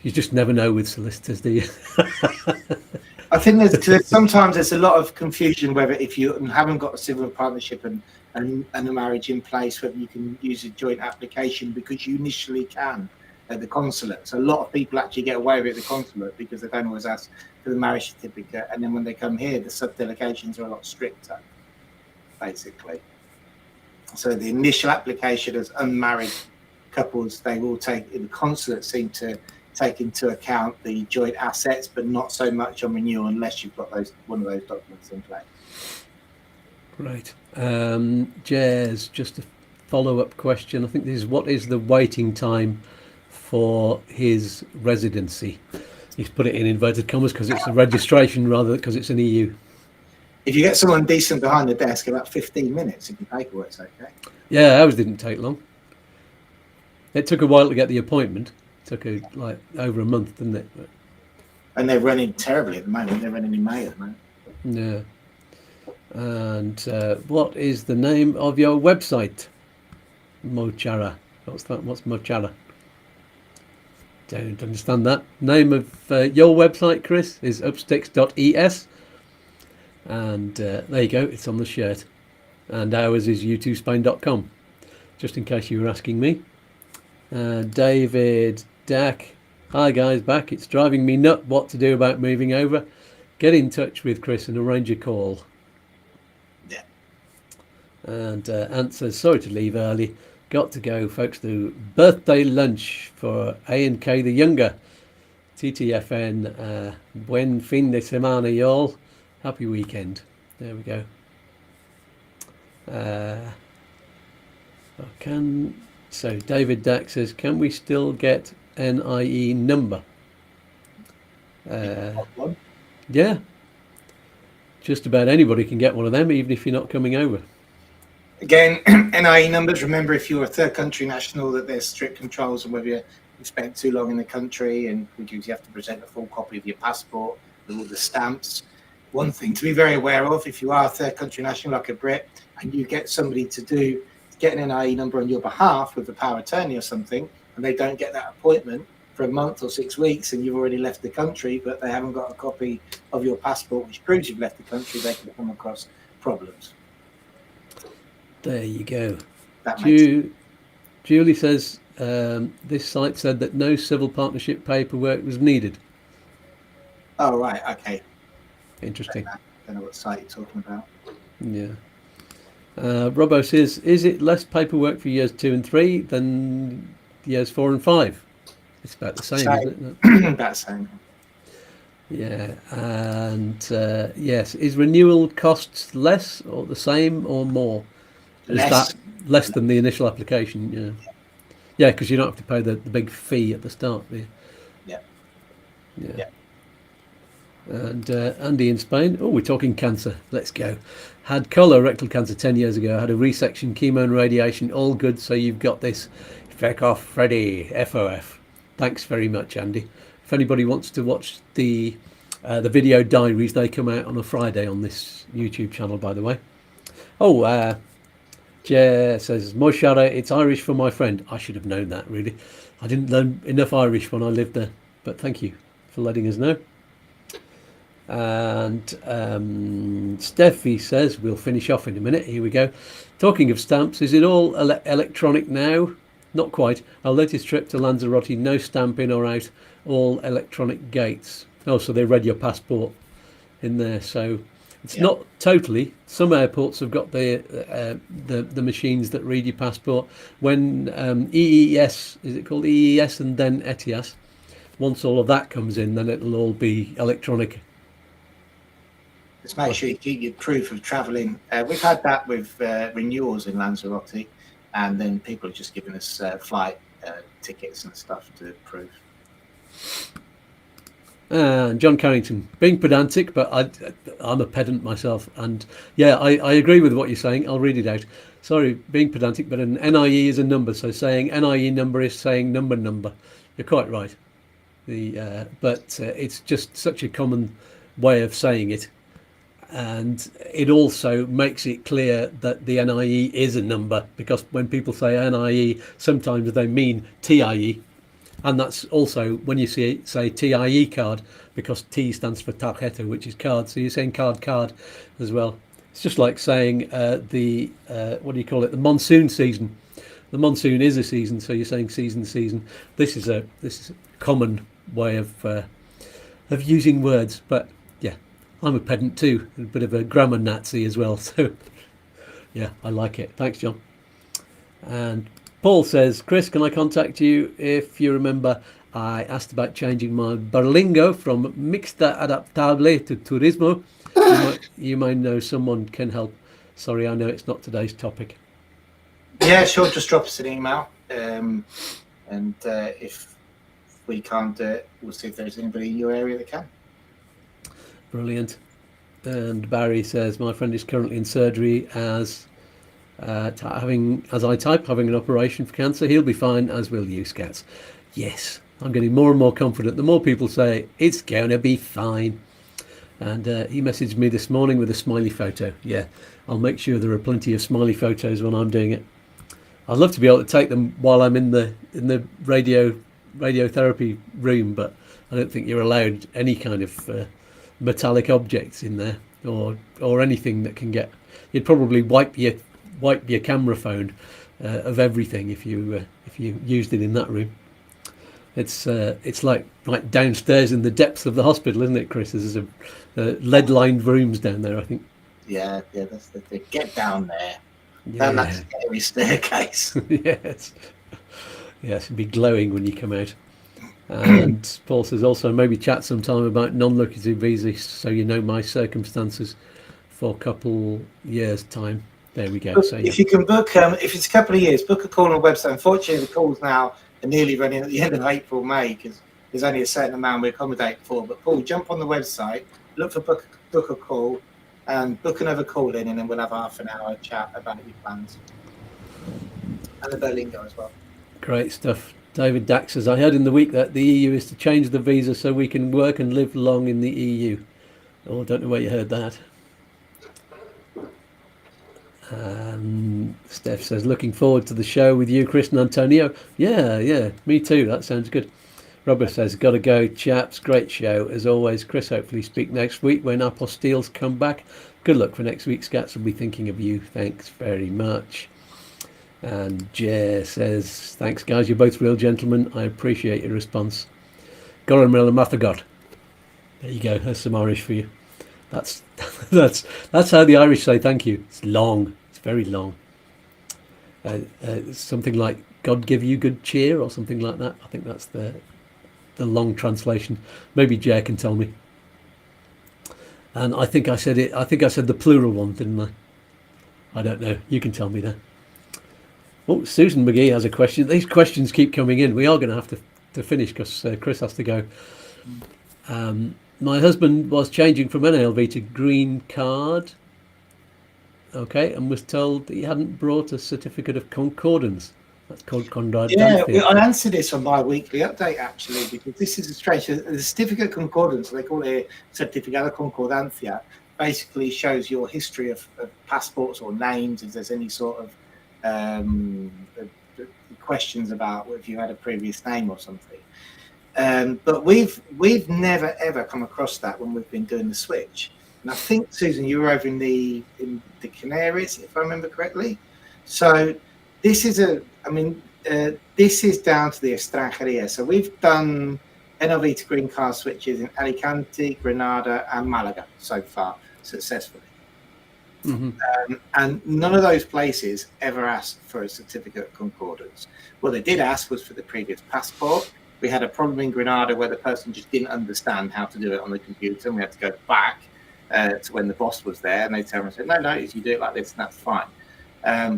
You just never know with solicitors, do you? I think sometimes there's a lot of confusion whether if you haven't got a civil partnership and a marriage in place, whether you can use a joint application, because you initially can at the consulate. So a lot of people actually get away with it at the consulate because they don't always ask for the marriage certificate. And then when they come here, the sub-delegations are a lot stricter, basically. So the initial application as unmarried couples, they will take, in the consulate seem to take into account the joint assets, but not so much on renewal unless you've got one of those documents in place. Right. Jez, just a follow-up question. I think this is, what is the waiting time for his residency? He's put it in inverted commas because it's a registration rather than because it's an EU. If you get someone decent behind the desk, about 15 minutes if your paperwork's okay. Yeah, ours didn't take long. It took a while to get the appointment. It took like over a month, didn't it? And they're running terribly at the moment. They're running in May at the moment. Yeah. And what is the name of your website? Mochara. What's that? What's Mochara? Don't understand that. Name of your website, Chris, is upsticks.es. And there you go. It's on the shirt. And ours is YouTooSpain.com. Just in case you were asking me. David Dack. Hi guys, back. It's driving me nut what to do about moving over. Get in touch with Chris and arrange a call. Yeah. And Ant says, sorry to leave early. Got to go, folks, to birthday lunch for A&K the Younger. TTFN. Buen fin de semana, y'all. Happy weekend. There we go. So David Dack says, can we still get NIE number? Yeah. Just about anybody can get one of them, even if you're not coming over. Again, NIE numbers, remember if you're a third country national that there's strict controls on whether you spent too long in the country, and because you have to present a full copy of your passport with all the stamps. One thing to be very aware of, if you are a third country national like a Brit and you get somebody to get an NIE number on your behalf with a power of attorney or something, and they don't get that appointment for a month or 6 weeks and you've already left the country, but they haven't got a copy of your passport which proves you've left the country, they can come across problems. There you go. Julie says, this site said that no civil partnership paperwork was needed. Oh, right. Okay. Interesting. I don't know what site you're talking about. Yeah. Robbo says, is it less paperwork for years 2 and 3 than years 4 and 5? It's about the same, isn't it? About the same. Yeah. And yes, is renewal costs less or the same or more? Is that less than the initial application? Yeah. Yeah, because you don't have to pay the big fee at the start, do you? Yeah. Yeah. Yeah. And Andy in Spain. Oh, we're talking cancer. Let's go. Had colorectal cancer 10 years ago. Had a resection, chemo and radiation. All good. So you've got this. Feck off, Freddy. FOF. Thanks very much, Andy. If anybody wants to watch the video diaries, they come out on a Friday on this YouTube channel, by the way. Oh, Jer says, Moshara, it's Irish for my friend. I should have known that, really. I didn't learn enough Irish when I lived there. But thank you for letting us know. And Steffi says, we'll finish off in a minute. Here we go. Talking of stamps, is it all electronic now? Not quite. Our latest trip to Lanzarote, no stamp in or out, all electronic gates. Oh, so they read your passport in there. So it's not totally. Some airports have got the machines that read your passport. When EES, is it called EES and then ETIAS? Once all of that comes in, then it'll all be electronic. Just make sure you keep your proof of travelling. We've had that with renewals in Lanzarote, and then people are just giving us flight tickets and stuff to prove. John Carrington, being pedantic, but I'm a pedant myself, and yeah, I agree with what you're saying. I'll read it out. Sorry, being pedantic, but an NIE is a number, so saying NIE number is saying number. You're quite right. But it's just such a common way of saying it, and it also makes it clear that the NIE is a number, because when people say NIE, sometimes they mean TIE, and that's also when you say TIE card, because T stands for tarjeta, which is card, so you're saying card as well. It's just like saying the what do you call it, the monsoon season. The monsoon is a season, so you're saying season. This is a common way of using words, but yeah, I'm a pedant too, a bit of a grammar Nazi as well, so yeah, I like it. Thanks, John. And Paul says, Chris, can I contact you? If you remember, I asked about changing my Berlingo from Mixta Adaptable to Turismo. You might know someone can help. Sorry, I know it's not today's topic. Yeah, sure, just drop us an email, and if we can't do it, we'll see if there's anybody in your area that can. Brilliant. And Barry says, my friend is currently in surgery as having an operation for cancer. He'll be fine, as will you, Skatz. Yes, I'm getting more and more confident. The more people say it's going to be fine. And he messaged me this morning with a smiley photo. Yeah, I'll make sure there are plenty of smiley photos when I'm doing it. I'd love to be able to take them while I'm in the radiotherapy room, but I don't think you're allowed any kind of metallic objects in there, or anything that can get. You'd probably wipe your camera phone of everything if you used it in that room. It's like right downstairs in the depths of the hospital, isn't it, Chris? There's a lead-lined rooms down there, I think. Yeah, that's the thing. Get down there. Yeah. Down that scary staircase. Yes, it'd be glowing when you come out. And Paul says also maybe chat sometime about non-lucrative visas, so you know my circumstances for a couple years' time. There we go. So if you can book, if it's a couple of years, book a call on the website. Unfortunately, the calls now are nearly running at the end of April, May, because there's only a certain amount we accommodate for. But Paul, jump on the website, look for book a call, and book another call in, and then we'll have half an hour chat about your plans. And the Berlingo as well. Great stuff. David Dax says, I heard in the week that the EU is to change the visa so we can work and live long in the EU. Oh, I don't know where you heard that. Steph says, looking forward to the show with you, Chris and Antonio. Yeah, me too. That sounds good. Robert says, gotta go, chaps. Great show, as always. Chris, hopefully speak next week when apostilles come back. Good luck for next week. Skatz will be thinking of you. Thanks very much. And Jer says, thanks, guys. You're both real gentlemen. I appreciate your response. Goran Mathagot. There you go. There's some Irish for you. That's how the Irish say thank you. It's long. It's very long. Something like God give you good cheer or something like that. I think that's the long translation. Maybe Jer can tell me. And I think I said it. I think I said the plural one, didn't I? I don't know. You can tell me that. Oh, Susan McGee has a question. These questions keep coming in. We are going to have to finish because Chris has to go. My husband was changing from NLV to green card, okay, and was told that he hadn't brought a certificate of concordance. That's called Yeah, concordancia. I answer this on my weekly update actually, because this is a strange. The certificate of concordance, they call it certificado de concordancia, basically shows your history of passports or names, if there's any sort of questions about if you had a previous name or something. But we've never ever come across that when we've been doing the switch. And I think, Susan, you were over in the Canaries, if I remember correctly. So this is this is down to the extranjería. So we've done NLV to green card switches in Alicante, Granada, and Malaga so far successfully. And none of those places ever asked for a certificate of concordance. What they did ask was for the previous passport. We had a problem in Granada where the person just didn't understand how to do it on the computer, and we had to go back to when the boss was there, and they turned and said, no, you do it like this, and that's fine.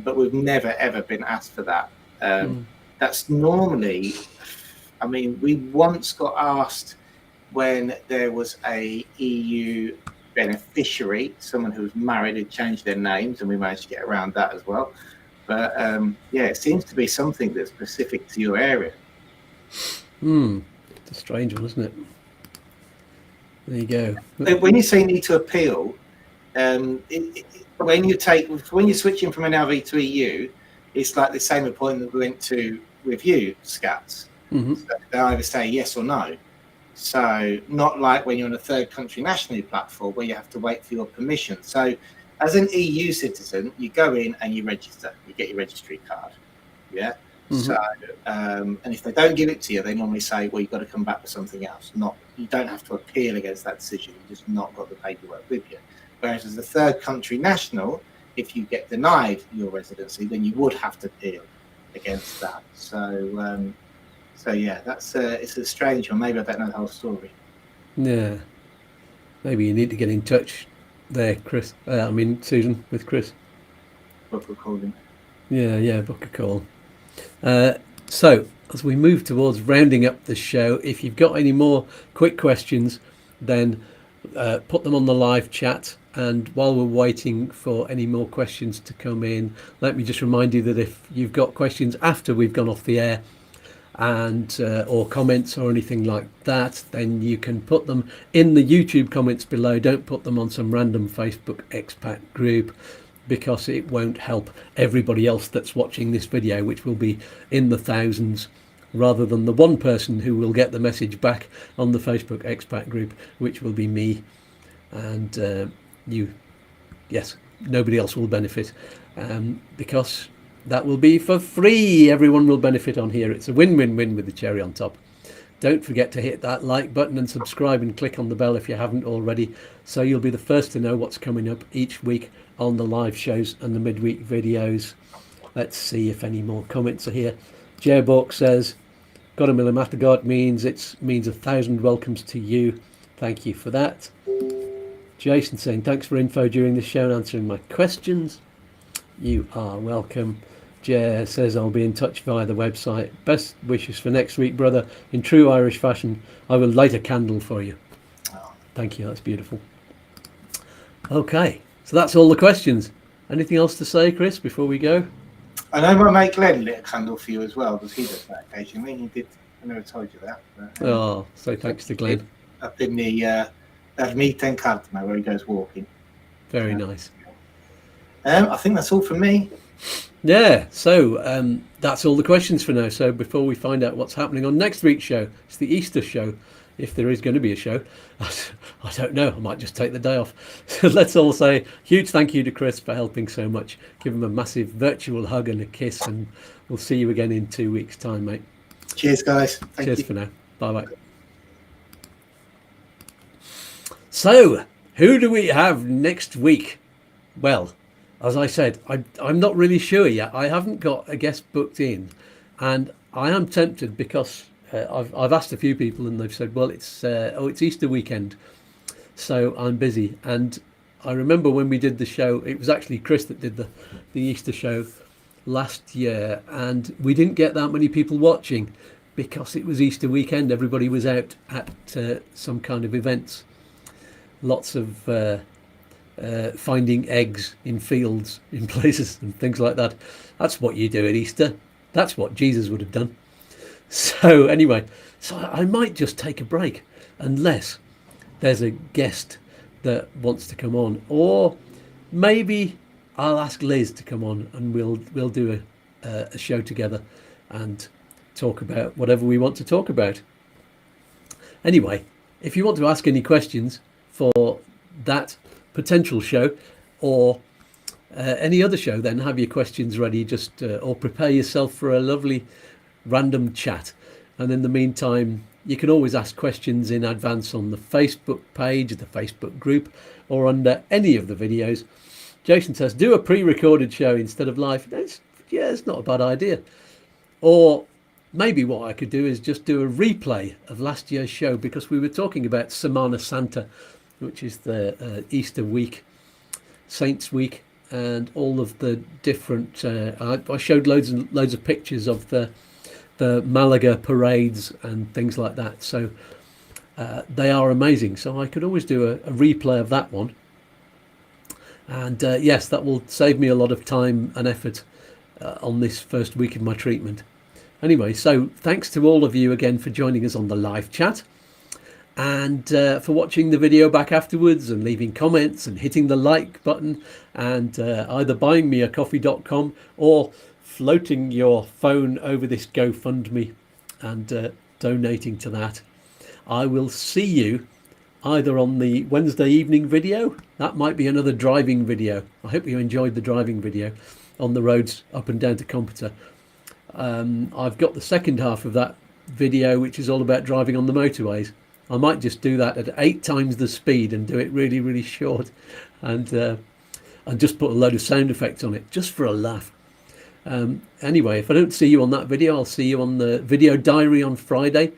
But we've never, ever been asked for that. That's normally, we once got asked when there was a EU beneficiary, someone who was married had changed their names, and we managed to get around that as well. But it seems to be something that's specific to your area. It's a strange one, isn't it? There you go. When you say need to appeal, when you're switching from NLV to EU, it's like the same appointment we went to with you, Skatz. So they either say yes or no. So not like when you're on a third country national platform where you have to wait for your permission. So as an EU citizen, you go in and you register. You get your registry card. Yeah. So and if they don't give it to you, they normally say, well, you've got to come back with something else. You don't have to appeal against that decision. You've just not got the paperwork with you. Whereas as a third country national, if you get denied your residency, then you would have to appeal against that. So yeah, that's it's a strange one. Maybe I don't know the whole story. Yeah, maybe you need to get in touch there, Chris. Susan, with Chris. Book a call. Yeah, book a call. So as we move towards rounding up the show, if you've got any more quick questions, then put them on the live chat. And while we're waiting for any more questions to come in, let me just remind you that if you've got questions after we've gone off the air, and or comments or anything like that, then you can put them in the YouTube comments below. Don't put them on some random Facebook expat group, because it won't help everybody else that's watching this video, which will be in the thousands, rather than the one person who will get the message back on the Facebook expat group, which will be me. And nobody else will benefit, because that will be for free. Everyone will benefit on here. It's a win-win-win with the cherry on top. Don't forget to hit that like button and subscribe and click on the bell if you haven't already, so you'll be the first to know what's coming up each week on the live shows and the midweek videos. Let's see if any more comments are here. Jerbork says, got a millimatagard means 1,000 welcomes to you. Thank you for that. Jason saying, thanks for info during the show and answering my questions. You are welcome. Jer says, I'll be in touch via the website. Best wishes for next week, brother. In true Irish fashion, I will light a candle for you. Thank you, that's beautiful. Okay, so that's all the questions. Anything else to say, Chris, before we go? I know my mate Glenn lit a candle for you as well, because he does that occasionally. He did. I never told you that. But, so thanks to Glenn. Up in the Ermita in Cartama, where he goes walking. Very nice. I think that's all from me. Yeah, so that's all the questions for now. So before we find out what's happening on next week's show, it's the Easter show, if there is going to be a show. I don't know, I might just take the day off. So let's all say huge thank you to Chris for helping so much. Give him a massive virtual hug and a kiss, and we'll see you again in 2 weeks' time, mate. Cheers, guys. Cheers for now. Bye-bye. So, who do we have next week? Well, as I said, I'm not really sure yet. I haven't got a guest booked in, and I am tempted because I've asked a few people and they've said, well, it's Easter weekend, so I'm busy. And I remember when we did the show, it was actually Chris that did the Easter show, last year, and we didn't get that many people watching because it was Easter weekend. Everybody was out at some kind of events. Lots of finding eggs in fields, in places and things like that. That's what you do at Easter. That's what Jesus would have done. So anyway, so I might just take a break unless there's a guest that wants to come on, or maybe I'll ask Liz to come on and we'll do a show together and talk about whatever we want to talk about. Anyway, if you want to ask any questions for that potential show or any other show, then have your questions ready, just or prepare yourself for a lovely random chat. And in the meantime, you can always ask questions in advance on the Facebook page, the Facebook group, or under any of the videos. Jason says, do a pre-recorded show instead of live. It's not a bad idea. Or maybe what I could do is just do a replay of last year's show, because we were talking about Semana Santa, which is the Easter week, Saints week, and all of the different. I showed loads of pictures of the Malaga parades and things like that. So they are amazing. So I could always do a replay of that one. And yes, that will save me a lot of time and effort on this first week of my treatment. Anyway, so thanks to all of you again for joining us on the live chat, and for watching the video back afterwards and leaving comments and hitting the like button, and either buying me a coffee.com or floating your phone over this GoFundMe and donating to that. I will see you either on the Wednesday evening video. That might be another driving video. I hope you enjoyed the driving video on the roads up and down to Competa. I've got the second half of that video, which is all about driving on the motorways. I might just do that at 8 times the speed and do it really, really short, and just put a load of sound effects on it just for a laugh. Anyway, if I don't see you on that video, I'll see you on the video diary on Friday,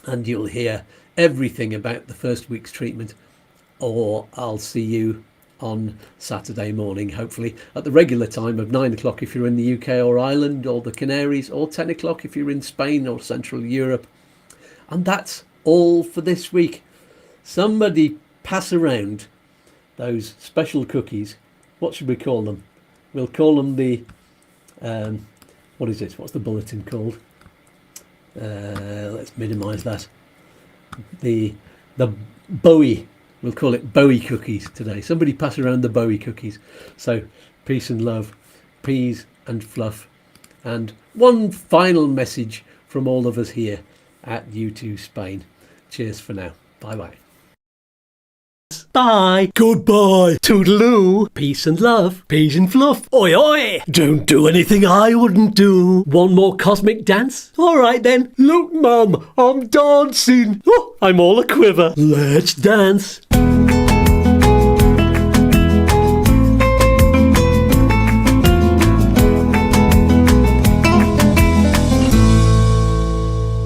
and you'll hear everything about the first week's treatment, or I'll see you on Saturday morning, hopefully at the regular time of 9 o'clock if you're in the UK or Ireland or the Canaries, or 10 o'clock if you're in Spain or Central Europe. And that's all for this week. Somebody pass around those special cookies. What should we call them? We'll call them the what is it? What's the bulletin called? Let's minimize that. The Bowie. We'll call it Bowie cookies today. Somebody pass around the Bowie cookies. So peace and love, peas and fluff, and one final message from all of us here at YouTooSpain. Cheers for now. Bye bye. Bye. Goodbye. Toodaloo. Peace and love. Peas and fluff. Oi oi. Don't do anything I wouldn't do. One more cosmic dance? All right then. Look, Mum, I'm dancing. Oh, I'm all a quiver. Let's dance.